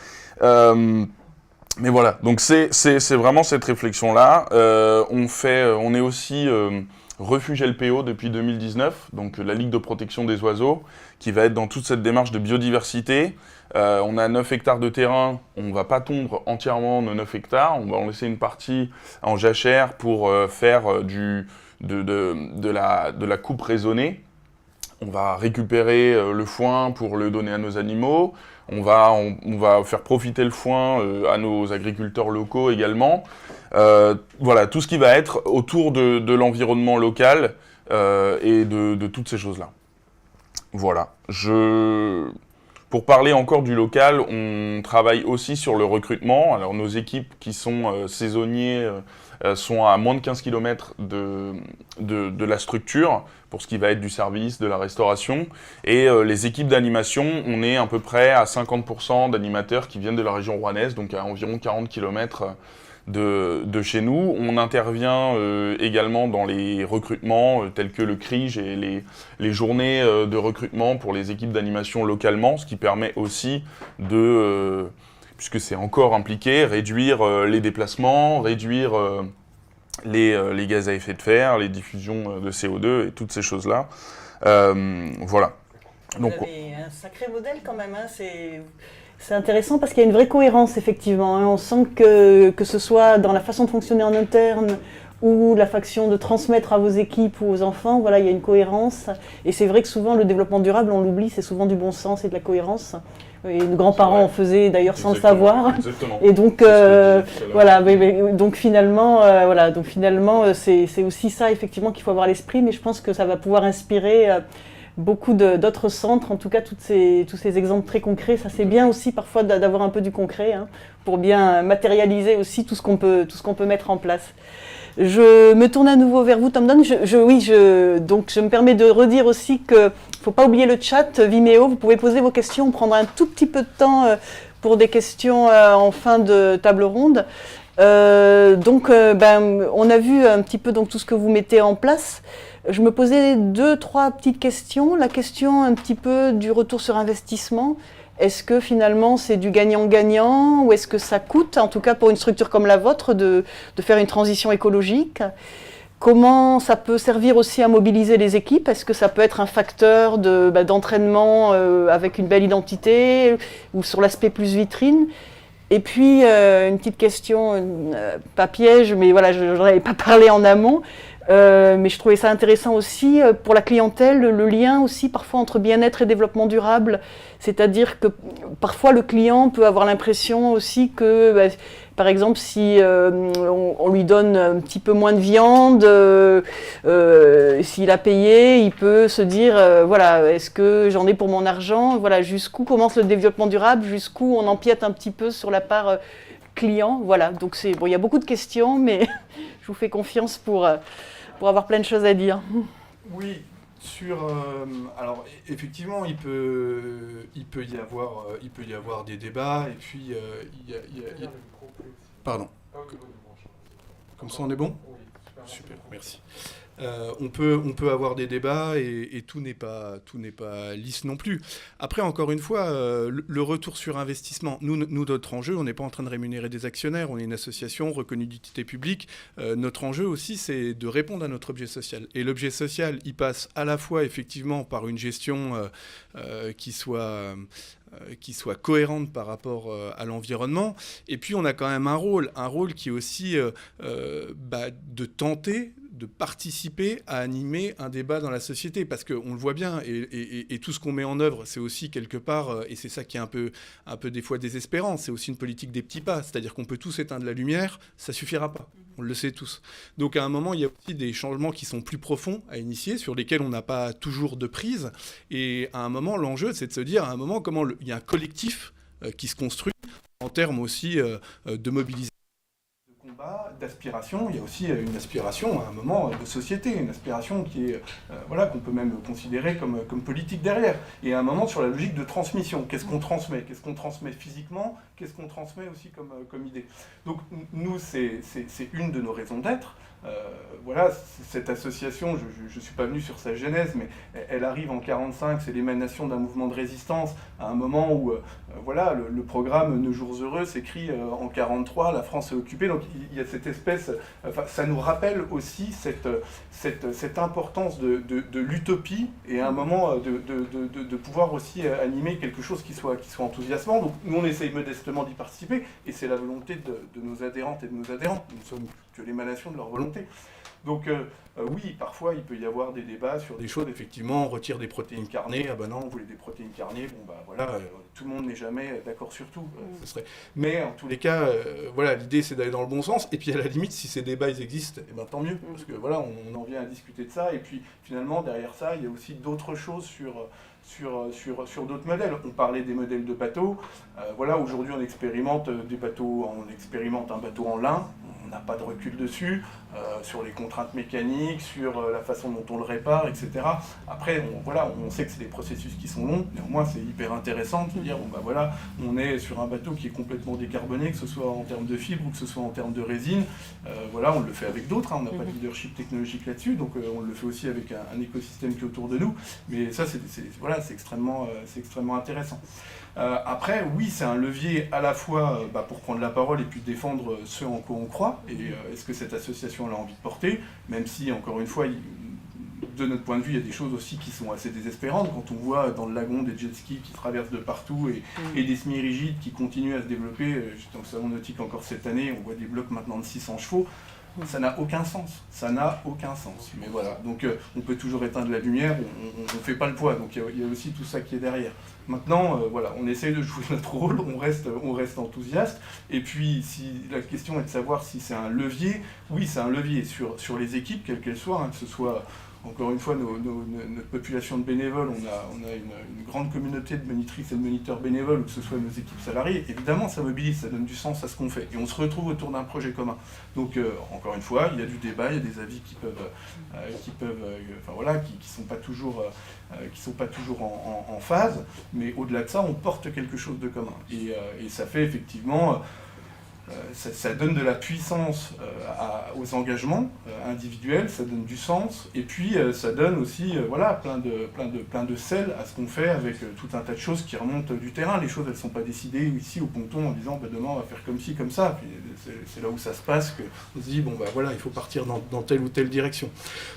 Mais voilà, donc c'est vraiment cette réflexion-là. On est aussi refuge LPO depuis 2019, donc la Ligue de protection des oiseaux, qui va être dans toute cette démarche de biodiversité. On a 9 hectares de terrain, on ne va pas tondre entièrement nos 9 hectares, on va en laisser une partie en jachère pour faire de la coupe raisonnée. On va récupérer le foin pour le donner à nos animaux, on va faire profiter le foin à nos agriculteurs locaux également. Voilà, tout ce qui va être autour de l'environnement local et de toutes ces choses-là. Voilà. Pour parler encore du local, on travaille aussi sur le recrutement. Alors nos équipes qui sont saisonniers sont à moins de 15 km de la structure, pour ce qui va être du service, de la restauration. Et les équipes d'animation, on est à peu près à 50% d'animateurs qui viennent de la région rouennaise, donc à environ 40 km de chez nous. On intervient également dans les recrutements tels que le CRIJ et les journées de recrutement pour les équipes d'animation localement, ce qui permet aussi puisque c'est encore impliqué, réduire les déplacements, réduire les gaz à effet de serre, les diffusions de CO2 et toutes ces choses-là. Voilà. Donc, vous avez un sacré modèle quand même, hein. C'est intéressant parce qu'il y a une vraie cohérence, effectivement, hein. On sent que ce soit dans la façon de fonctionner en interne ou la façon de transmettre à vos équipes ou aux enfants, voilà, il y a une cohérence. Et c'est vrai que souvent, le développement durable, on l'oublie, c'est souvent du bon sens et de la cohérence. Et nos grands-parents en faisaient d'ailleurs sans le savoir. Exactement. Et donc, voilà, donc finalement, c'est aussi ça, effectivement, qu'il faut avoir à l'esprit. Mais je pense que ça va pouvoir inspirer beaucoup d'autres centres, en tout cas tous ces exemples très concrets. Ça c'est bien aussi parfois d'avoir un peu du concret, hein, pour bien matérialiser aussi tout ce qu'on peut mettre en place. Je me tourne à nouveau vers vous, Tom Don. Donc je me permets de redire aussi qu'il ne faut pas oublier le chat Vimeo. Vous pouvez poser vos questions. On prendra un tout petit peu de temps pour des questions en fin de table ronde. On a vu un petit peu donc tout ce que vous mettez en place. je me posais 2-3 petites questions. La question un petit peu du retour sur investissement. Est-ce que finalement c'est du gagnant-gagnant ou est-ce que ça coûte, en tout cas pour une structure comme la vôtre, de faire une transition écologique ? Comment ça peut servir aussi à mobiliser les équipes ? Est-ce que ça peut être un facteur d'entraînement avec une belle identité ou sur l'aspect plus vitrine ? Et puis, une petite question, pas piège, mais voilà, je n'en avais pas parlé en amont, mais je trouvais ça intéressant aussi pour la clientèle, le lien aussi parfois entre bien-être et développement durable. C'est-à-dire que parfois le client peut avoir l'impression aussi que, par exemple, si on lui donne un petit peu moins de viande, s'il a payé, il peut se dire, voilà, est-ce que j'en ai pour mon argent ? Voilà, jusqu'où commence le développement durable ? Jusqu'où on empiète un petit peu sur la part client ? Voilà, donc bon, il y a beaucoup de questions, mais je vous fais confiance pour avoir plein de choses à dire. Oui. Alors effectivement, il peut y avoir des débats et puis Pardon. Comme ça, on est bon ? Super, merci. On peut avoir des débats et tout n'est pas lisse non plus. Après, encore une fois, le retour sur investissement, nous notre enjeu, on n'est pas en train de rémunérer des actionnaires, on est une association reconnue d'utilité publique. Notre enjeu aussi, c'est de répondre à notre objet social. Et l'objet social, il passe à la fois effectivement par une gestion qui soit cohérente par rapport à l'environnement. Et puis, on a quand même un rôle qui est aussi de tenter de participer à animer un débat dans la société, parce qu'on le voit bien, et tout ce qu'on met en œuvre, c'est aussi quelque part, et c'est ça qui est un peu des fois désespérant, c'est aussi une politique des petits pas, c'est-à-dire qu'on peut tous éteindre la lumière, ça suffira pas, on le sait tous. Donc à un moment, il y a aussi des changements qui sont plus profonds à initier, sur lesquels on n'a pas toujours de prise, et à un moment, l'enjeu, c'est de se dire, à un moment, comment il y a un collectif qui se construit, en termes aussi de mobilisation, d'aspiration. Il y a aussi une aspiration à un moment de société, une aspiration qui est qu'on peut même considérer comme politique derrière. Et à un moment sur la logique de transmission. Qu'est-ce qu'on transmet physiquement? Qu'est-ce qu'on transmet aussi comme idée? Donc nous, c'est une de nos raisons d'être. Cette association, je ne suis pas venu sur sa genèse, mais elle arrive en 1945, c'est l'émanation d'un mouvement de résistance, à un moment où le programme Nos Jours Heureux s'écrit en 1943, la France est occupée, donc il y a cette espèce, ça nous rappelle aussi cette importance de l'utopie, et à un moment de pouvoir aussi animer quelque chose qui soit enthousiasmant. Donc nous on essaye modestement d'y participer, et c'est la volonté de nos adhérentes et de nos adhérents, nous ne sommes que l'émanation de leur volonté. Donc oui, parfois il peut y avoir des débats sur des choses, effectivement, on retire des protéines carnées, ah ben non, on voulait des protéines carnées, tout le monde n'est jamais d'accord sur tout. Mais en tous les cas, l'idée c'est d'aller dans le bon sens, et puis à la limite, si ces débats ils existent, eh ben, tant mieux, parce que on en vient à discuter de ça, et puis finalement derrière ça, il y a aussi d'autres choses sur d'autres modèles. On parlait des modèles de bateaux, aujourd'hui on expérimente un bateau en lin, on n'a pas de recul dessus, sur les contraintes mécaniques, sur la façon dont on le répare, etc. Après, on sait que c'est des processus qui sont longs, néanmoins c'est hyper intéressant de se dire, on est sur un bateau qui est complètement décarboné, que ce soit en termes de fibres ou que ce soit en termes de résine. On le fait avec d'autres, on n'a pas de leadership technologique là-dessus, donc on le fait aussi avec un écosystème qui est autour de nous, mais ça c'est extrêmement intéressant. Après, oui, c'est un levier à la fois pour prendre la parole et puis défendre ce en quoi on croit, et est-ce que cette association a envie de porter, même si, encore une fois, de notre point de vue, il y a des choses aussi qui sont assez désespérantes, quand on voit dans le lagon des jet skis qui traversent de partout, et des semi-rigides qui continuent à se développer. J'étais au salon nautique encore cette année, on voit des blocs maintenant de 600 chevaux, ça n'a aucun sens, mais voilà, donc on peut toujours éteindre la lumière, on ne fait pas le poids, donc il y a aussi tout ça qui est derrière. Maintenant, on essaye de jouer notre rôle, on reste enthousiaste, et puis si la question est de savoir si c'est un levier, oui c'est un levier sur les équipes, quelles qu'elles soient, que ce soit, encore une fois, notre population de bénévoles, on a une grande communauté de monitrices et de moniteurs bénévoles, ou que ce soit nos équipes salariées, évidemment ça mobilise, ça donne du sens à ce qu'on fait, et on se retrouve autour d'un projet commun. Donc encore une fois, il y a du débat, il y a des avis qui sont pas toujours en phase, mais au-delà de ça, on porte quelque chose de commun, et ça fait effectivement ça donne de la puissance aux engagements individuels, ça donne du sens, et puis ça donne aussi plein de sel à ce qu'on fait avec tout un tas de choses qui remontent du terrain. Les choses, elles ne sont pas décidées ici au ponton en disant demain on va faire comme ci, comme ça. Puis c'est là où ça se passe qu'on se dit il faut partir dans telle ou telle direction.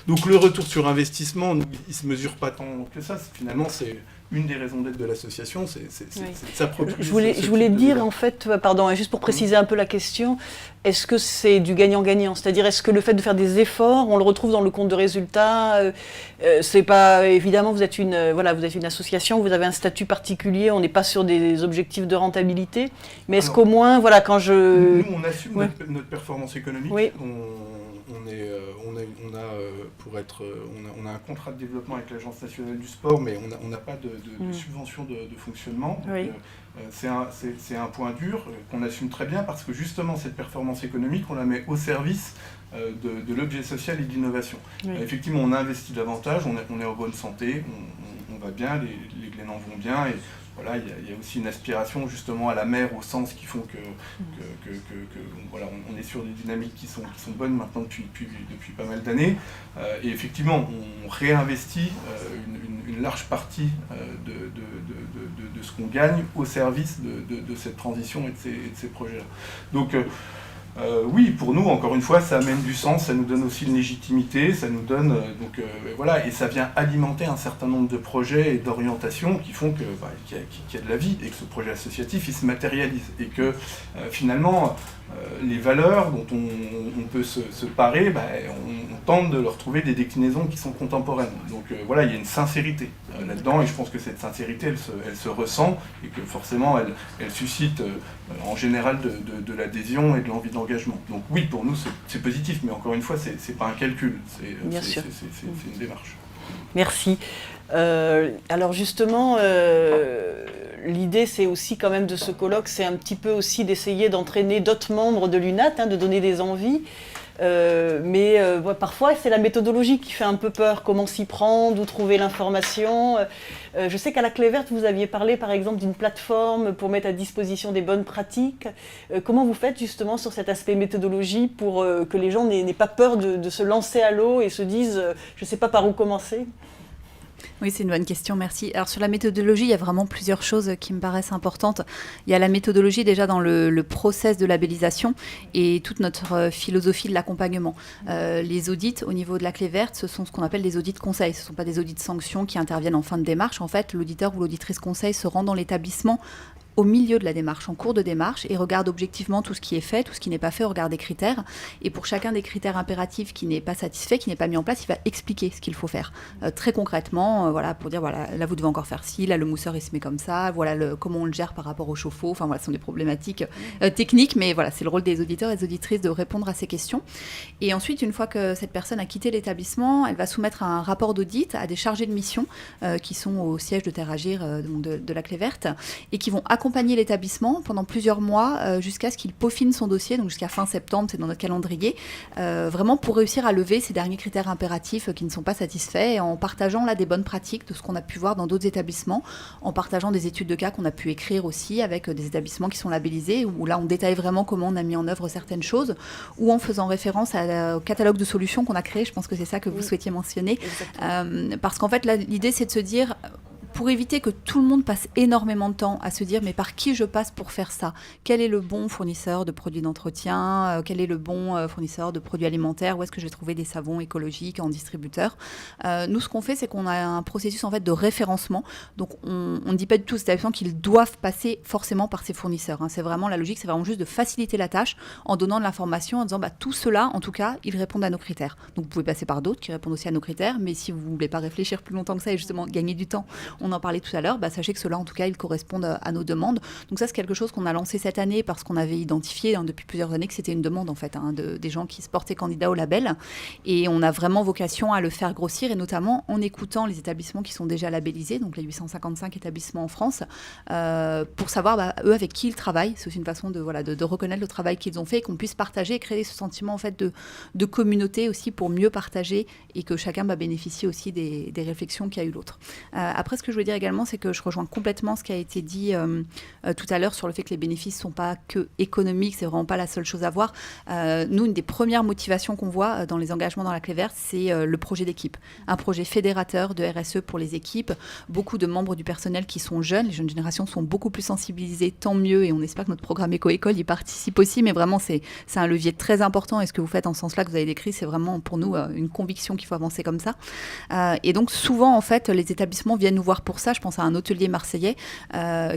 Donc le retour sur investissement, il ne se mesure pas tant que ça. Finalement, c'est une des raisons d'être de l'association, c'est sa propre... Je voulais dire, en fait, pardon, juste pour préciser un peu la question, est-ce que c'est du gagnant-gagnant ? C'est-à-dire, est-ce que le fait de faire des efforts, on le retrouve dans le compte de résultat ? C'est pas... Évidemment, vous êtes une association, vous avez un statut particulier, on n'est pas sur des objectifs de rentabilité, mais est-ce qu'au moins, quand je... Nous, on assume notre performance économique. Oui. On a un contrat de développement avec l'Agence nationale du sport, mais on n'a pas de subvention de fonctionnement. Donc, oui. C'est un point dur qu'on assume très bien parce que justement cette performance économique, on la met au service de l'objet social et de l'innovation. Oui. Effectivement, on investit davantage, on est en bonne santé, on va bien, les Glénans vont bien, et voilà, il y a aussi une aspiration justement à la mer au sens qui font que on est sur des dynamiques qui sont bonnes maintenant depuis pas mal d'années. Et effectivement, on réinvestit une large partie de ce qu'on gagne au service de cette transition et de ces projets-là. Donc oui, pour nous, encore une fois, ça amène du sens, ça nous donne aussi une légitimité, ça nous donne et ça vient alimenter un certain nombre de projets et d'orientations qui font qu'il y a de la vie et que ce projet associatif il se matérialise et que finalement les valeurs dont on peut se parer, on tente de leur trouver des déclinaisons qui sont contemporaines. Donc il y a une sincérité là-dedans et je pense que cette sincérité elle se ressent et que forcément elle suscite en général de l'adhésion et de l'envie d'engagement. Donc oui, pour nous c'est positif, mais encore une fois c'est pas un calcul, c'est une démarche. Merci. Alors justement, l'idée c'est aussi quand même de ce colloque, c'est un petit peu aussi d'essayer d'entraîner d'autres membres de l'UNAT, de donner des envies. Mais parfois c'est la méthodologie qui fait un peu peur, comment s'y prendre, où trouver l'information. Je sais qu'à la Clé Verte vous aviez parlé par exemple d'une plateforme pour mettre à disposition des bonnes pratiques. Comment vous faites justement sur cet aspect méthodologie pour que les gens n'aient pas peur de se lancer à l'eau et se disent je ne sais pas par où commencer ? Oui, c'est une bonne question, merci. Alors sur la méthodologie, il y a vraiment plusieurs choses qui me paraissent importantes. Il y a la méthodologie déjà dans le process de labellisation et toute notre philosophie de l'accompagnement. Les audits au niveau de la Clé Verte, ce sont ce qu'on appelle des audits conseils. Ce ne sont pas des audits sanctions qui interviennent en fin de démarche. En fait, l'auditeur ou l'auditrice conseil se rend dans l'établissement au milieu de la démarche, en cours de démarche, et regarde objectivement tout ce qui est fait, tout ce qui n'est pas fait, on regarde des critères. Et pour chacun des critères impératifs qui n'est pas satisfait, qui n'est pas mis en place, il va expliquer ce qu'il faut faire. Très concrètement, pour dire, là vous devez encore faire ci, là le mousseur il se met comme ça, comment on le gère par rapport au chauffe-eau. Ce sont des problématiques techniques, mais c'est le rôle des auditeurs et des auditrices de répondre à ces questions. Et ensuite, une fois que cette personne a quitté l'établissement, elle va soumettre un rapport d'audit à des chargés de mission qui sont au siège de Terre Agir, de la Clé Verte, et qui vont accompagner l'établissement pendant plusieurs mois jusqu'à ce qu'il peaufine son dossier, donc jusqu'à fin septembre, c'est dans notre calendrier, vraiment pour réussir à lever ces derniers critères impératifs qui ne sont pas satisfaits, en partageant des bonnes pratiques de ce qu'on a pu voir dans d'autres établissements, en partageant des études de cas qu'on a pu écrire aussi avec des établissements qui sont labellisés, où là on détaille vraiment comment on a mis en œuvre certaines choses, ou en faisant référence au catalogue de solutions qu'on a créé. Je pense que c'est ça que vous souhaitiez mentionner, parce qu'en fait là, l'idée c'est de se dire, pour éviter que tout le monde passe énormément de temps à se dire mais par qui je passe pour faire ça ? Quel est le bon fournisseur de produits d'entretien ? Quel est le bon fournisseur de produits alimentaires ? Où est-ce que je vais trouver des savons écologiques en distributeur ? Nous, ce qu'on fait, c'est qu'on a un processus en fait de référencement. Donc, on ne dit pas du tout aux établissements qu'ils doivent passer forcément par ces fournisseurs. C'est vraiment la logique, c'est vraiment juste de faciliter la tâche en donnant de l'information, en disant tout cela, en tout cas, ils répondent à nos critères. Donc, vous pouvez passer par d'autres qui répondent aussi à nos critères, mais si vous ne voulez pas réfléchir plus longtemps que ça et justement gagner du temps, on en parlait tout à l'heure, sachez que ceux-là, en tout cas, ils correspondent à nos demandes. Donc ça, c'est quelque chose qu'on a lancé cette année parce qu'on avait identifié depuis plusieurs années que c'était une demande, en fait, des gens qui se portaient candidats au label. Et on a vraiment vocation à le faire grossir, et notamment en écoutant les établissements qui sont déjà labellisés, donc les 855 établissements en France, pour savoir, eux, avec qui ils travaillent. C'est aussi une façon de reconnaître le travail qu'ils ont fait et qu'on puisse partager et créer ce sentiment, en fait, de communauté aussi pour mieux partager et que chacun bénéficie aussi des réflexions qu'a eu l'autre. Après, ce que je voulais dire également, c'est que je rejoins complètement ce qui a été dit tout à l'heure sur le fait que les bénéfices ne sont pas que économiques, c'est vraiment pas la seule chose à voir. Nous, une des premières motivations qu'on voit dans les engagements dans la Clé verte, c'est le projet d'équipe. Un projet fédérateur de RSE pour les équipes. Beaucoup de membres du personnel qui sont jeunes, les jeunes générations sont beaucoup plus sensibilisées, tant mieux, et on espère que notre programme Éco-École y participe aussi, mais vraiment c'est un levier très important, et ce que vous faites en ce sens-là que vous avez décrit, c'est vraiment pour nous une conviction qu'il faut avancer comme ça. Et donc souvent en fait les établissements viennent nous voir pour ça. Je pense à un hôtelier marseillais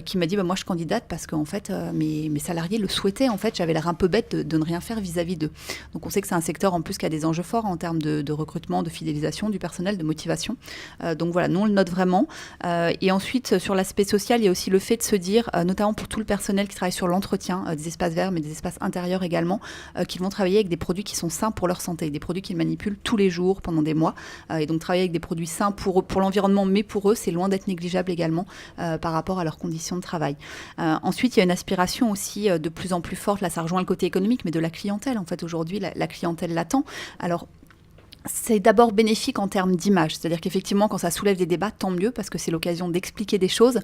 qui m'a dit moi je candidate parce qu'en fait mes salariés le souhaitaient, en fait j'avais l'air un peu bête de ne rien faire vis-à-vis d'eux. Donc on sait que c'est un secteur en plus qui a des enjeux forts en termes de recrutement, de fidélisation du personnel, de motivation. Donc voilà, nous on le note vraiment. Et ensuite sur l'aspect social, il y a aussi le fait de se dire, notamment pour tout le personnel qui travaille sur l'entretien des espaces verts, mais des espaces intérieurs également, qu'ils vont travailler avec des produits qui sont sains pour leur santé, des produits qu'ils manipulent tous les jours pendant des mois. Et donc travailler avec des produits sains pour l'environnement, mais pour eux, c'est loin d'être négligeable également par rapport à leurs conditions de travail. Ensuite, il y a une aspiration aussi de plus en plus forte, là ça rejoint le côté économique, mais de la clientèle. En fait, aujourd'hui, la clientèle l'attend. Alors, c'est d'abord bénéfique en termes d'image, c'est-à-dire qu'effectivement, quand ça soulève des débats, tant mieux, parce que c'est l'occasion d'expliquer des choses.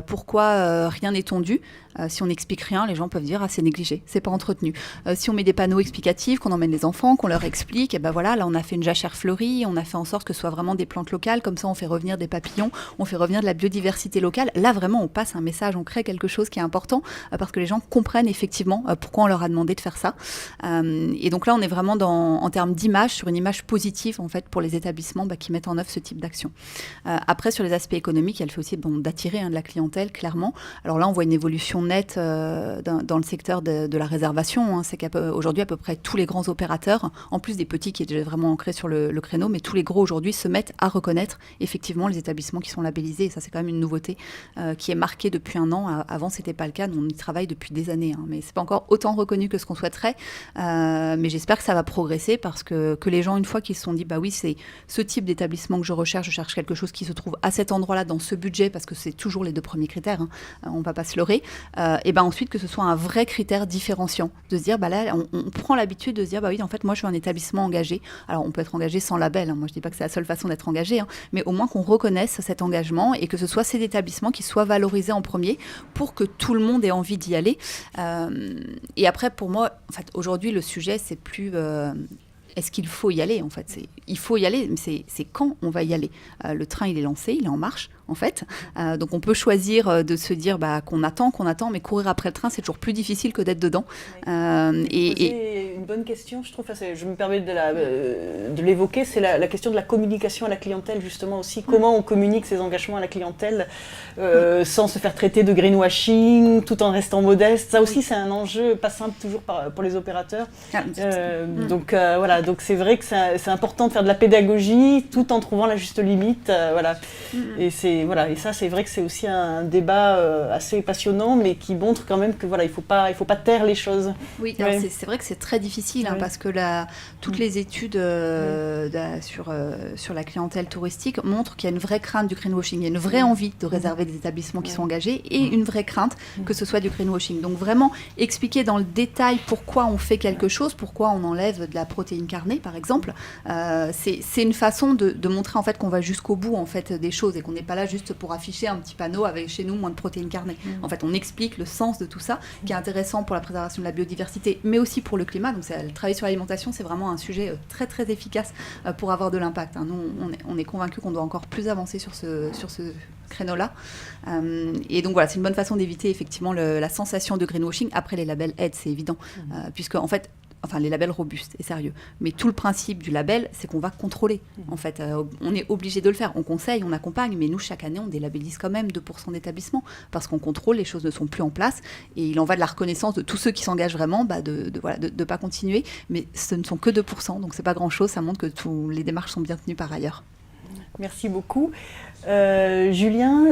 Pourquoi rien n'est tondu ? Si on n'explique rien, les gens peuvent dire c'est négligé, c'est pas entretenu. Si on met des panneaux explicatifs, qu'on emmène les enfants, qu'on leur explique, et ben voilà, là on a fait une jachère fleurie, on a fait en sorte que ce soit vraiment des plantes locales, comme ça on fait revenir des papillons, on fait revenir de la biodiversité locale. Là vraiment on passe un message, on crée quelque chose qui est important parce que les gens comprennent effectivement pourquoi on leur a demandé de faire ça. Et donc là on est vraiment en termes d'image, sur une image positive en fait pour les établissements qui mettent en œuvre ce type d'action. Après sur les aspects économiques, il y a le fait aussi d'attirer de la clientèle clairement. Alors là on voit une évolution nette dans le secteur de la réservation. C'est qu'aujourd'hui à peu près tous les grands opérateurs, en plus des petits qui étaient déjà vraiment ancrés sur le créneau, mais tous les gros aujourd'hui se mettent à reconnaître effectivement les établissements qui sont labellisés. Et ça c'est quand même une nouveauté qui est marquée depuis un an. Avant c'était pas le cas, nous on y travaille depuis des années, mais c'est pas encore autant reconnu que ce qu'on souhaiterait. Mais j'espère que ça va progresser parce que les gens, une fois qu'ils se sont dit oui c'est ce type d'établissement que je cherche quelque chose qui se trouve à cet endroit-là dans ce budget, parce que c'est toujours les deux premiers critères, on va pas se leurrer. Et ensuite que ce soit un vrai critère différenciant, de se dire là on prend l'habitude de se dire oui en fait moi je suis un établissement engagé. Alors on peut être engagé sans label, moi je dis pas que c'est la seule façon d'être engagé, mais au moins qu'on reconnaisse cet engagement et que ce soit ces établissements qui soient valorisés en premier pour que tout le monde ait envie d'y aller. Et après pour moi en fait aujourd'hui le sujet c'est plus est-ce qu'il faut y aller en fait, il faut y aller, mais c'est quand on va y aller. Le train il est lancé, il est en marche en fait. Donc on peut choisir de se dire qu'on attend, mais courir après le train c'est toujours plus difficile que d'être dedans. C'est une bonne question, je trouve. Je me permets de l'évoquer, c'est la question de la communication à la clientèle justement aussi. Comment on communique ses engagements à la clientèle sans se faire traiter de greenwashing, tout en restant modeste. Ça aussi c'est un enjeu pas simple toujours pour les opérateurs. Donc voilà, donc c'est vrai que c'est important de faire de la pédagogie tout en trouvant la juste limite. Voilà. Et ça c'est vrai que c'est aussi un débat assez passionnant, mais qui montre quand même que il faut pas taire les choses. Oui, c'est vrai que c'est très difficile parce que toutes les études sur la clientèle touristique montrent qu'il y a une vraie crainte du greenwashing, il y a une vraie envie de réserver des établissements qui sont engagés et une vraie crainte que ce soit du greenwashing. Donc vraiment expliquer dans le détail pourquoi on fait quelque chose, pourquoi on enlève de la protéine carnée par exemple, c'est une façon de montrer en fait qu'on va jusqu'au bout en fait des choses et qu'on n'est pas là juste pour afficher un petit panneau avec chez nous moins de protéines carnées. En fait, on explique le sens de tout ça, qui est intéressant pour la préservation de la biodiversité, mais aussi pour le climat. Donc, le travail sur l'alimentation, c'est vraiment un sujet très, très efficace pour avoir de l'impact. Nous, on est convaincus qu'on doit encore plus avancer sur ce créneau-là. Et donc, voilà, c'est une bonne façon d'éviter effectivement la sensation de greenwashing. Après, les labels aident, c'est évident, puisque, en fait, les labels robustes et sérieux. Mais tout le principe du label, c'est qu'on va contrôler. En fait, on est obligé de le faire. On conseille, on accompagne, mais nous, chaque année, on délabellise quand même 2% d'établissements parce qu'on contrôle, les choses ne sont plus en place. Et il en va de la reconnaissance de tous ceux qui s'engagent vraiment, de pas continuer. Mais ce ne sont que 2%, donc c'est pas grand-chose. Ça montre que toutes les démarches sont bien tenues par ailleurs. Merci beaucoup. Julien,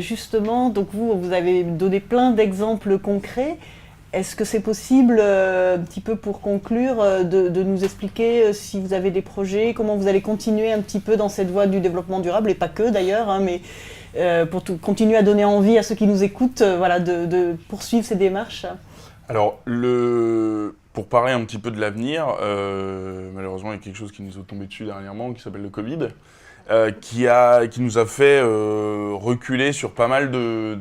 justement, donc vous avez donné plein d'exemples concrets. Est-ce que c'est possible, un petit peu pour conclure, de nous expliquer si vous avez des projets, comment vous allez continuer un petit peu dans cette voie du développement durable, et pas que d'ailleurs, mais pour continuer à donner envie à ceux qui nous écoutent de poursuivre ces démarches? Alors, pour parler un petit peu de l'avenir, malheureusement il y a quelque chose qui nous est tombé dessus dernièrement, qui s'appelle le Covid. qui nous a fait reculer sur pas mal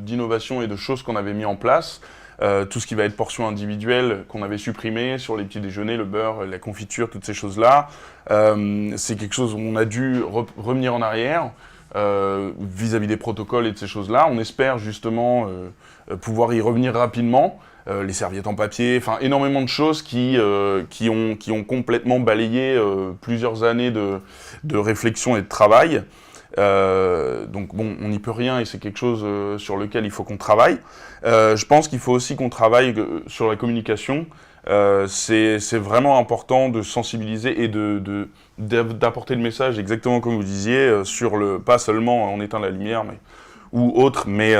d'innovations et de choses qu'on avait mis en place. Tout ce qui va être portions individuelles qu'on avait supprimées sur les petits déjeuners, le beurre, la confiture, toutes ces choses-là. C'est quelque chose où on a dû revenir en arrière vis-à-vis des protocoles et de ces choses-là. On espère justement pouvoir y revenir rapidement. Les serviettes en papier, enfin énormément de choses qui ont complètement balayé plusieurs années de réflexion et de travail. Donc bon, on n'y peut rien et c'est quelque chose sur lequel il faut qu'on travaille. Je pense qu'il faut aussi qu'on travaille sur la communication. C'est vraiment important de sensibiliser et d'apporter le message exactement comme vous disiez, pas seulement on éteint la lumière, ou autre, mais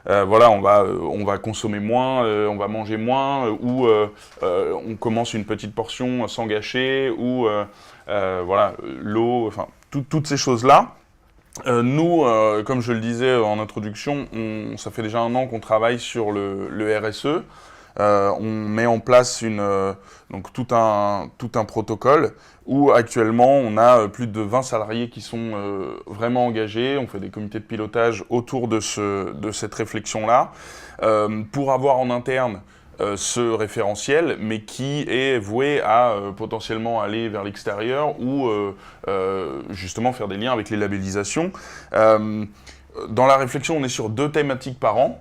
voilà, on va consommer moins, on va manger moins, ou on commence une petite portion sans gâcher, ou voilà, l'eau, enfin, toutes ces choses-là. Nous, comme je le disais en introduction, ça fait déjà 1 an qu'on travaille sur le RSE. On met en place donc tout un protocole où actuellement on a plus de 20 salariés qui sont vraiment engagés. On fait des comités de pilotage autour de cette réflexion-là pour avoir en interne ce référentiel, mais qui est voué à potentiellement aller vers l'extérieur ou justement faire des liens avec les labellisations. Dans la réflexion, on est sur 2 thématiques par an,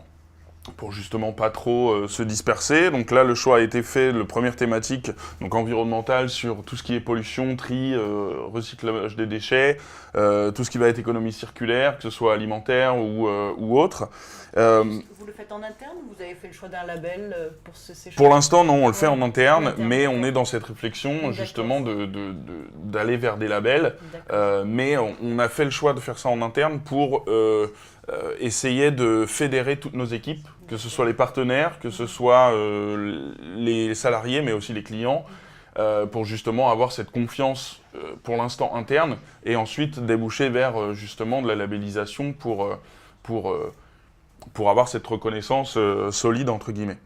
pour justement pas trop se disperser. Donc là, le choix a été fait, le première thématique, donc environnementale, sur tout ce qui est pollution, tri, recyclage des déchets, tout ce qui va être économie circulaire, que ce soit alimentaire ou autre. Vous le faites en interne ou vous avez fait le choix d'un label pour ces choses? Pour l'instant, non, on le fait en interne, mais on est dans cette réflexion justement d'aller vers des labels. Mais on a fait le choix de faire ça en interne pour essayer de fédérer toutes nos équipes, que ce soit les partenaires, que ce soit les salariés, mais aussi les clients, pour justement avoir cette confiance pour l'instant interne et ensuite déboucher vers justement de la labellisation pour avoir cette reconnaissance solide, entre guillemets.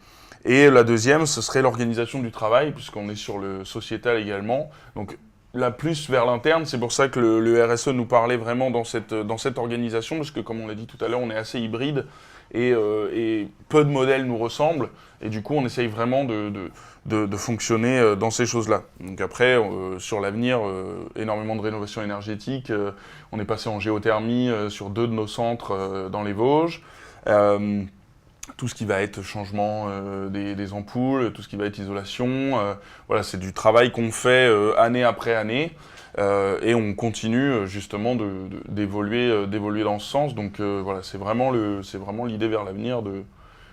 Et la deuxième, ce serait l'organisation du travail, puisqu'on est sur le sociétal également. Donc, là, plus vers l'interne, c'est pour ça que le RSE nous parlait vraiment dans cette organisation, parce que comme on l'a dit tout à l'heure, on est assez hybride et peu de modèles nous ressemblent. Et du coup, on essaye vraiment de fonctionner dans ces choses-là. Donc après, sur l'avenir, énormément de rénovation énergétique. On est passé en géothermie sur 2 de nos centres dans les Vosges. Tout ce qui va être changement des ampoules, tout ce qui va être isolation. Voilà, c'est du travail qu'on fait année après année. Et on continue justement d'évoluer dans ce sens. Donc voilà, c'est vraiment l'idée vers l'avenir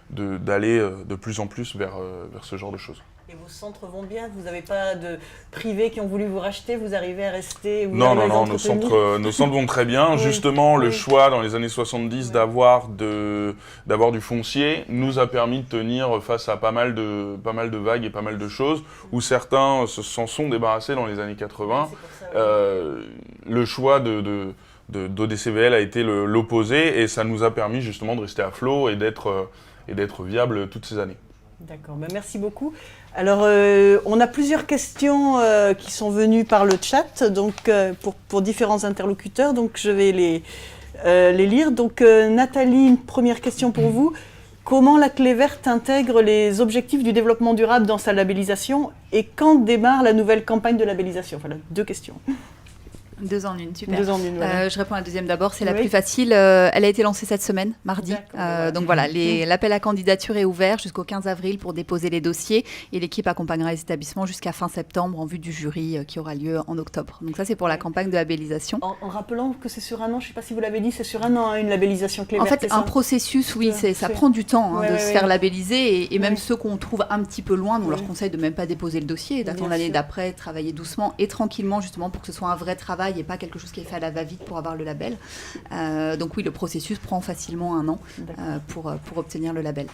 d'aller de plus en plus vers ce genre de choses. Et vos centres vont bien? Vous n'avez pas de privés qui ont voulu vous racheter? Vous arrivez à rester? Non, nos centres vont très bien. Oui, justement, le choix dans les années 70 d'avoir du foncier nous a permis de tenir face à pas mal de vagues et pas mal de choses, où certains s'en sont débarrassés dans les années 80. Le choix d'ODCVL a été l'opposé, et ça nous a permis justement de rester à flot et d'être viable toutes ces années. D'accord, ben merci beaucoup. Alors, on a plusieurs questions qui sont venues par le chat, donc pour différents interlocuteurs, donc je vais les lire. Donc, Nathalie, une première question pour vous. Comment la Clé Verte intègre les objectifs du développement durable dans sa labellisation, et quand démarre la nouvelle campagne de labellisation? Voilà, 2 questions. 2 en 1, super. 2 en 1, voilà. Je réponds à la deuxième d'abord, c'est la plus facile. Elle a été lancée cette semaine, mardi. Donc voilà, l'appel à candidature est ouvert jusqu'au 15 avril pour déposer les dossiers, et l'équipe accompagnera les établissements jusqu'à fin septembre en vue du jury qui aura lieu en octobre. Donc ça, c'est pour la campagne de labellisation. En rappelant que c'est sur 1 an, je ne sais pas si vous l'avez dit, c'est sur 1 an, une labellisation Clé Verte. En fait, un processus, oui, ça prend du temps de se faire labelliser, et même ceux qu'on trouve un petit peu loin, on leur conseille de même pas déposer le dossier, d'attendre l'année d'après, travailler doucement et tranquillement, justement pour que ce soit un vrai travail et pas quelque chose qui est fait à la va-vite pour avoir le label. Donc oui, le processus prend facilement 1 an pour obtenir le label.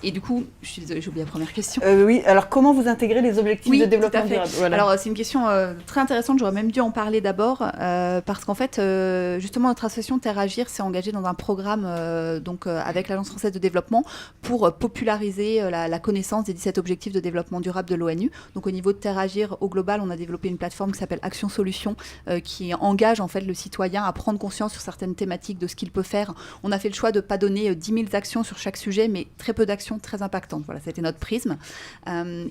Et du coup, je suis désolée, j'ai oublié la première question. Oui, alors comment vous intégrez les objectifs de développement durable? Voilà. Alors c'est une question très intéressante, j'aurais même dû en parler d'abord, parce qu'en fait, justement, notre association Terre Agir s'est engagée dans un programme avec l'Agence française de développement pour populariser la connaissance des 17 objectifs de développement durable de l'ONU. Donc au niveau de Terre Agir, au global, on a développé une plateforme qui s'appelle Action Solutions, solution qui engage en fait le citoyen à prendre conscience sur certaines thématiques de ce qu'il peut faire. On a fait le choix de ne pas donner 10 000 actions sur chaque sujet, mais très peu d'actions très impactantes. Voilà, c'était notre prisme.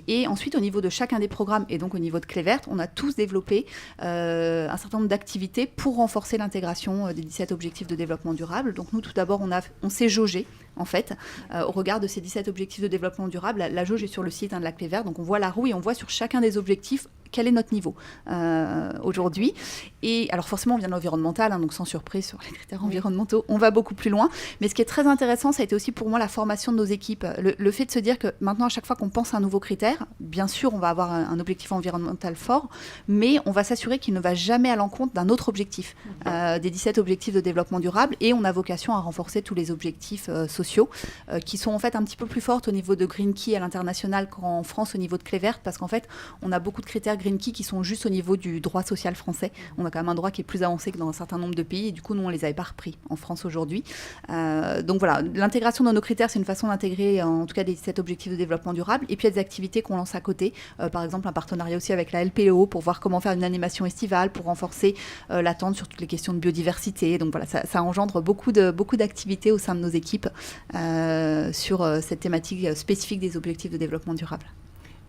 Et ensuite, au niveau de chacun des programmes, et donc au niveau de Clé Verte, on a tous développé un certain nombre d'activités pour renforcer l'intégration des 17 objectifs de développement durable. Donc nous, tout d'abord, on s'est jaugé, en fait, au regard de ces 17 objectifs de développement durable. La jauge est sur le site de la Clé Verte, donc on voit la roue et on voit sur chacun des objectifs quel est notre niveau aujourd'hui. Et alors forcément, on vient de l'environnemental, donc sans surprise sur les critères environnementaux, on va beaucoup plus loin. Mais ce qui est très intéressant, ça a été aussi pour moi la formation de nos équipes. Le fait de se dire que maintenant, à chaque fois qu'on pense à un nouveau critère, bien sûr, on va avoir un objectif environnemental fort, mais on va s'assurer qu'il ne va jamais à l'encontre d'un autre objectif, des 17 objectifs de développement durable. Et on a vocation à renforcer tous les objectifs sociaux qui sont en fait un petit peu plus fortes au niveau de Green Key à l'international qu'en France au niveau de Clé Verte, parce qu'en fait, on a beaucoup de critères Green Key qui sont juste au niveau du droit social français. On a quand même un droit qui est plus avancé que dans un certain nombre de pays, et du coup, nous, on ne les avait pas repris en France aujourd'hui. Donc voilà, l'intégration dans nos critères, c'est une façon d'intégrer en tout cas des 17 objectifs de développement durable, et puis il y a des activités qu'on lance à côté, par exemple un partenariat aussi avec la LPO pour voir comment faire une animation estivale, pour renforcer l'attente sur toutes les questions de biodiversité. Donc voilà, ça engendre beaucoup d'activités au sein de nos équipes sur cette thématique spécifique des objectifs de développement durable.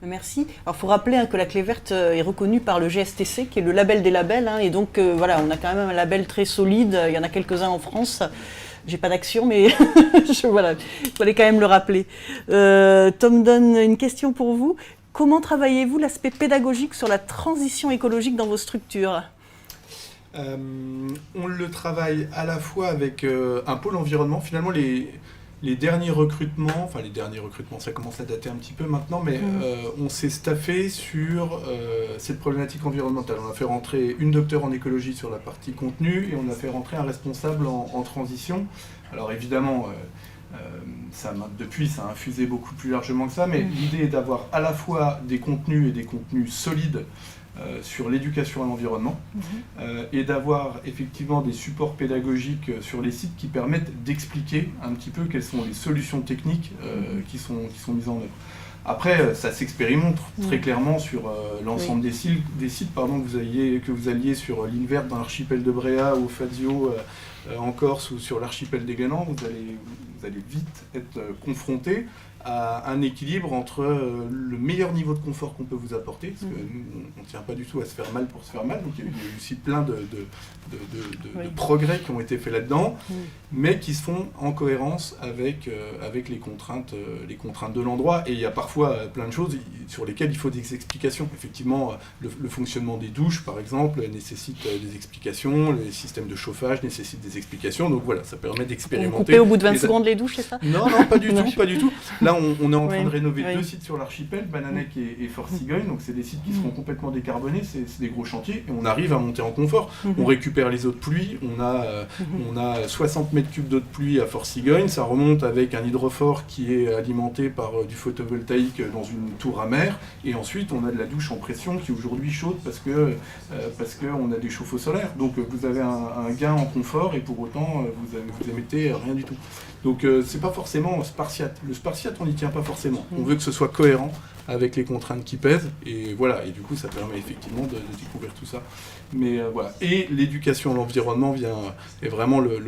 Merci. Alors, il faut rappeler que la Clé Verte est reconnue par le GSTC, qui est le label des labels. Et donc, voilà, on a quand même un label très solide. Il y en a quelques-uns en France. J'ai pas d'action, mais voilà, il fallait quand même le rappeler. Tom Dunn, une question pour vous. Comment travaillez-vous l'aspect pédagogique sur la transition écologique dans vos structures ? On le travaille à la fois avec un pôle environnement. Finalement, les derniers recrutements, ça commence à dater un petit peu maintenant, mais on s'est staffé sur cette problématique environnementale. On a fait rentrer une docteure en écologie sur la partie contenu et on a fait rentrer un responsable en transition. Alors évidemment, depuis, ça a infusé beaucoup plus largement que ça, mais l'idée est d'avoir à la fois des contenus et des contenus solides sur l'éducation à l'environnement et d'avoir effectivement des supports pédagogiques sur les sites qui permettent d'expliquer un petit peu quelles sont les solutions techniques qui sont mises en œuvre. Après, ça s'expérimente très clairement sur l'ensemble des sites que vous alliez sur l'île verte dans l'archipel de Bréa ou Fazio en Corse ou sur l'archipel des Guénans, vous allez vite être confronté à un équilibre entre le meilleur niveau de confort qu'on peut vous apporter, parce que nous, on ne tient pas du tout à se faire mal pour se faire mal, donc il y a eu aussi plein de progrès qui ont été faits là-dedans, mais qui se font en cohérence avec les contraintes de l'endroit, et il y a parfois plein de choses sur lesquelles il faut des explications. Effectivement, le fonctionnement des douches, par exemple, nécessite des explications, les systèmes de chauffage nécessitent des explications, donc voilà, ça permet d'expérimenter. Vous coupez au bout de 20 secondes les douches, c'est ça ? Non, pas du tout, pas du tout. Là, on est en train de rénover 2 sites sur l'archipel, Bananec et Fort Cigogne, donc c'est des sites qui seront complètement décarbonés, c'est des gros chantiers, et on arrive à monter en confort. On récupère les eaux de pluie, on a 60 mètres cubes d'eau de pluie à Fort Cigogne, ça remonte avec un hydrophore qui est alimenté par du photovoltaïque dans une tour à mer, et ensuite on a de la douche en pression qui est aujourd'hui chaude parce qu'on a des chauffe-eau solaires. Donc vous avez un gain en confort, et pour autant vous émettez rien du tout. Donc c'est pas forcément spartiate. Le spartiate, on n'y tient pas forcément. On veut que ce soit cohérent avec les contraintes qui pèsent, et voilà, et du coup ça permet effectivement de découvrir tout ça. Mais voilà. Et l'éducation à l'environnement est vraiment le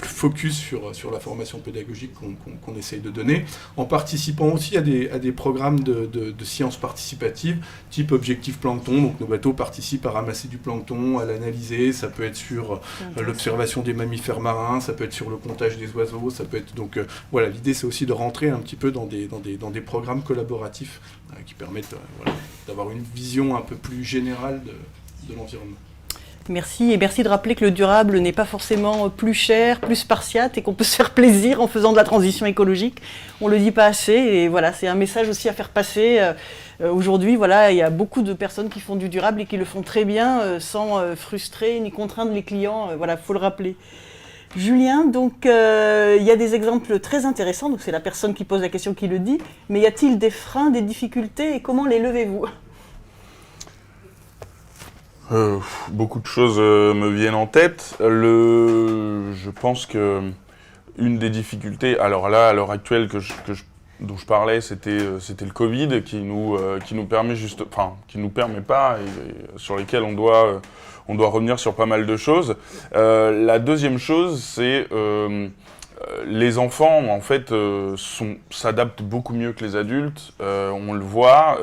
focus sur la formation pédagogique qu'on essaye de donner, en participant aussi à des programmes de sciences participatives, type Objectif Plancton. Donc nos bateaux participent à ramasser du plancton, à l'analyser, ça peut être sur l'observation des mammifères marins, ça peut être sur le comptage des oiseaux, ça peut être... Donc voilà, l'idée c'est aussi de rentrer un petit peu dans des programmes collaboratifs qui permettent d'avoir une vision un peu plus générale de l'environnement. Merci, et merci de rappeler que le durable n'est pas forcément plus cher, plus spartiate, et qu'on peut se faire plaisir en faisant de la transition écologique. On ne le dit pas assez, et voilà, c'est un message aussi à faire passer. Aujourd'hui, voilà, il y a beaucoup de personnes qui font du durable et qui le font très bien, sans frustrer ni contraindre les clients. Voilà, il faut le rappeler. Julien, donc il y a des exemples très intéressants, donc c'est la personne qui pose la question qui le dit, mais y a-t-il des freins, des difficultés, et comment les levez-vous ? Beaucoup de choses me viennent en tête. Je pense que une des difficultés, alors là, à l'heure actuelle, que je dont je parlais, c'était le Covid qui nous permet qui nous permet pas et sur lesquels on doit revenir sur pas mal de choses. La deuxième chose, c'est les enfants, en fait, s'adaptent beaucoup mieux que les adultes. On le voit,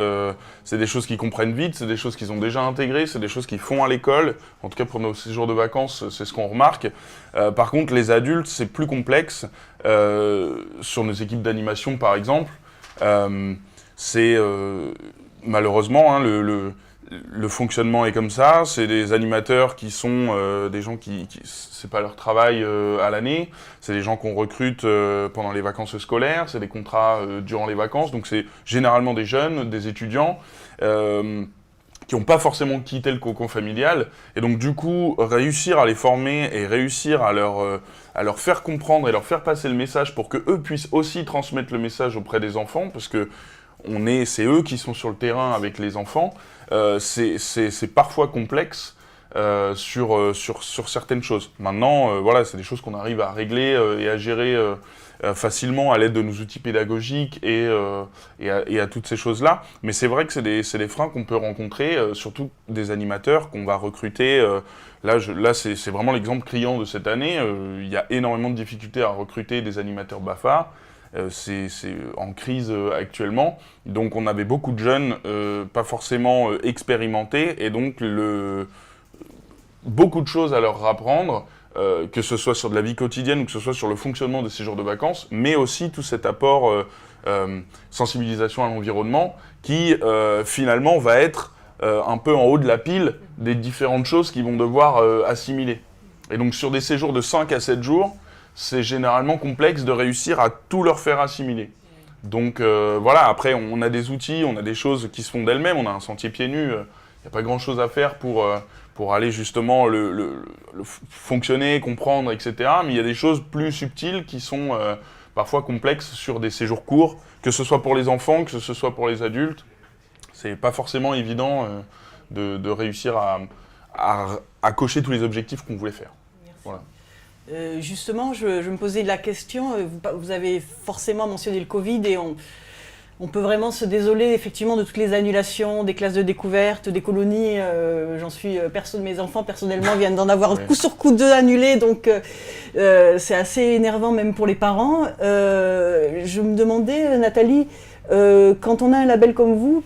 c'est des choses qu'ils comprennent vite, c'est des choses qu'ils ont déjà intégrées, c'est des choses qu'ils font à l'école. En tout cas, pour nos séjours de vacances, c'est ce qu'on remarque. Par contre, les adultes, c'est plus complexe. Sur nos équipes d'animation, par exemple, c'est malheureusement, hein, le fonctionnement est comme ça. C'est des animateurs qui sont des gens qui c'est pas leur travail à l'année. C'est des gens qu'on recrute pendant les vacances scolaires. C'est des contrats durant les vacances. Donc c'est généralement des jeunes, des étudiants qui n'ont pas forcément quitté le cocon familial. Et donc du coup, réussir à les former et réussir à leur faire comprendre et leur faire passer le message pour qu'eux puissent aussi transmettre le message auprès des enfants, parce que c'est eux qui sont sur le terrain avec les enfants. C'est parfois complexe sur certaines choses. Maintenant, voilà, c'est des choses qu'on arrive à régler et à gérer facilement à l'aide de nos outils pédagogiques et à toutes ces choses-là. Mais c'est vrai que c'est des freins qu'on peut rencontrer, surtout des animateurs qu'on va recruter. Là, c'est vraiment l'exemple criant de cette année. Il y a énormément de difficultés à recruter des animateurs BAFA. C'est en crise actuellement. Donc on avait beaucoup de jeunes pas forcément expérimentés et donc beaucoup de choses à leur apprendre, que ce soit sur de la vie quotidienne ou que ce soit sur le fonctionnement des séjours de vacances, mais aussi tout cet apport sensibilisation à l'environnement qui finalement va être un peu en haut de la pile des différentes choses qu'ils vont devoir assimiler. Et donc sur des séjours de 5 à 7 jours, c'est généralement complexe de réussir à tout leur faire assimiler. Donc voilà, après on a des outils, on a des choses qui se font d'elles-mêmes, on a un sentier pieds nus, il n'y a pas grand-chose à faire pour aller justement le fonctionner, comprendre, etc. Mais il y a des choses plus subtiles qui sont parfois complexes sur des séjours courts, que ce soit pour les enfants, que ce soit pour les adultes. C'est pas forcément évident de réussir à cocher tous les objectifs qu'on voulait faire. Merci. Voilà. Justement, je me posais la question, vous avez forcément mentionné le Covid et on peut vraiment se désoler effectivement de toutes les annulations, des classes de découverte, des colonies. Mes enfants personnellement viennent d'en avoir coup sur coup 2 annulés, donc c'est assez énervant même pour les parents. Je me demandais, Nathalie, quand on a un label comme vous,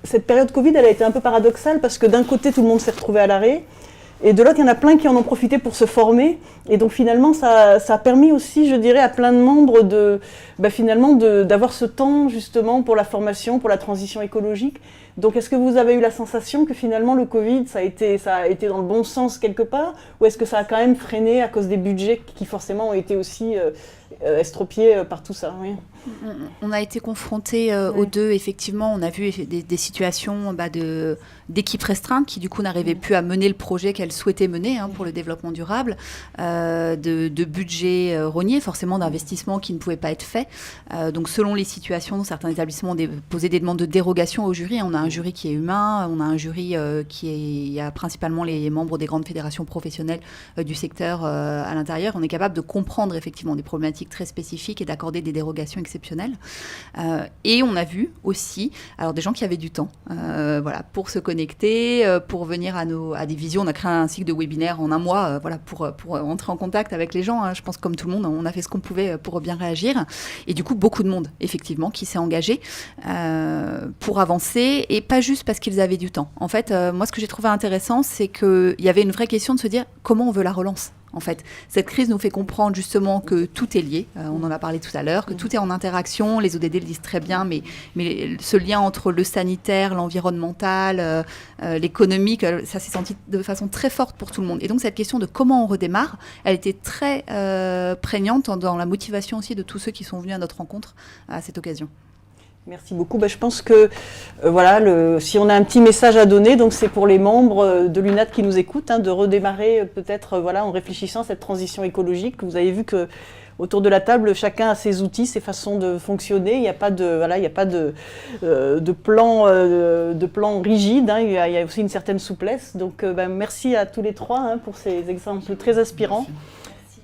cette période Covid, elle a été un peu paradoxale parce que d'un côté tout le monde s'est retrouvé à l'arrêt, et de l'autre, il y en a plein qui en ont profité pour se former. Et donc finalement, ça a permis aussi, je dirais, à plein de membres d'avoir ce temps justement pour la formation, pour la transition écologique. Donc est-ce que vous avez eu la sensation que finalement le Covid, ça a été dans le bon sens quelque part, ou est-ce que ça a quand même freiné à cause des budgets qui forcément ont été aussi estropiés par tout ça? Oui. On a été confrontés aux deux, effectivement. On a vu des situations d'équipes restreintes qui, du coup, n'arrivaient plus à mener le projet qu'elles souhaitaient mener pour le développement durable, de budgets rognés, forcément d'investissements qui ne pouvaient pas être faits. Donc, selon les situations, certains établissements ont posé des demandes de dérogation au jury. On a un jury qui est humain, on a un jury il y a principalement les membres des grandes fédérations professionnelles du secteur à l'intérieur. On est capable de comprendre effectivement des problématiques très spécifiques et d'accorder des dérogations exceptionnelles. Et on a vu aussi des gens qui avaient du temps pour se connecter, pour venir à des visios. On a créé un cycle de webinaires en un mois pour entrer en contact avec les gens. Je pense comme tout le monde, on a fait ce qu'on pouvait pour bien réagir. Et du coup, beaucoup de monde, effectivement, qui s'est engagé pour avancer, et pas juste parce qu'ils avaient du temps. En fait, moi, ce que j'ai trouvé intéressant, c'est qu'il y avait une vraie question de se dire comment on veut la relance. En fait, cette crise nous fait comprendre justement que tout est lié, on en a parlé tout à l'heure, que tout est en interaction, les ODD le disent très bien, mais ce lien entre le sanitaire, l'environnemental, l'économique, ça s'est senti de façon très forte pour tout le monde. Et donc cette question de comment on redémarre, elle était très prégnante dans la motivation aussi de tous ceux qui sont venus à notre rencontre à cette occasion. Merci beaucoup. Je pense que si on a un petit message à donner, donc c'est pour les membres de l'UNAT qui nous écoutent, de redémarrer peut-être en réfléchissant à cette transition écologique. Vous avez vu que autour de la table, chacun a ses outils, ses façons de fonctionner. Il n'y a pas de plan rigide. Il y a aussi une certaine souplesse. Donc merci à tous les trois pour ces exemples très inspirants. Merci.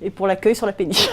Et pour l'accueil sur la péniche.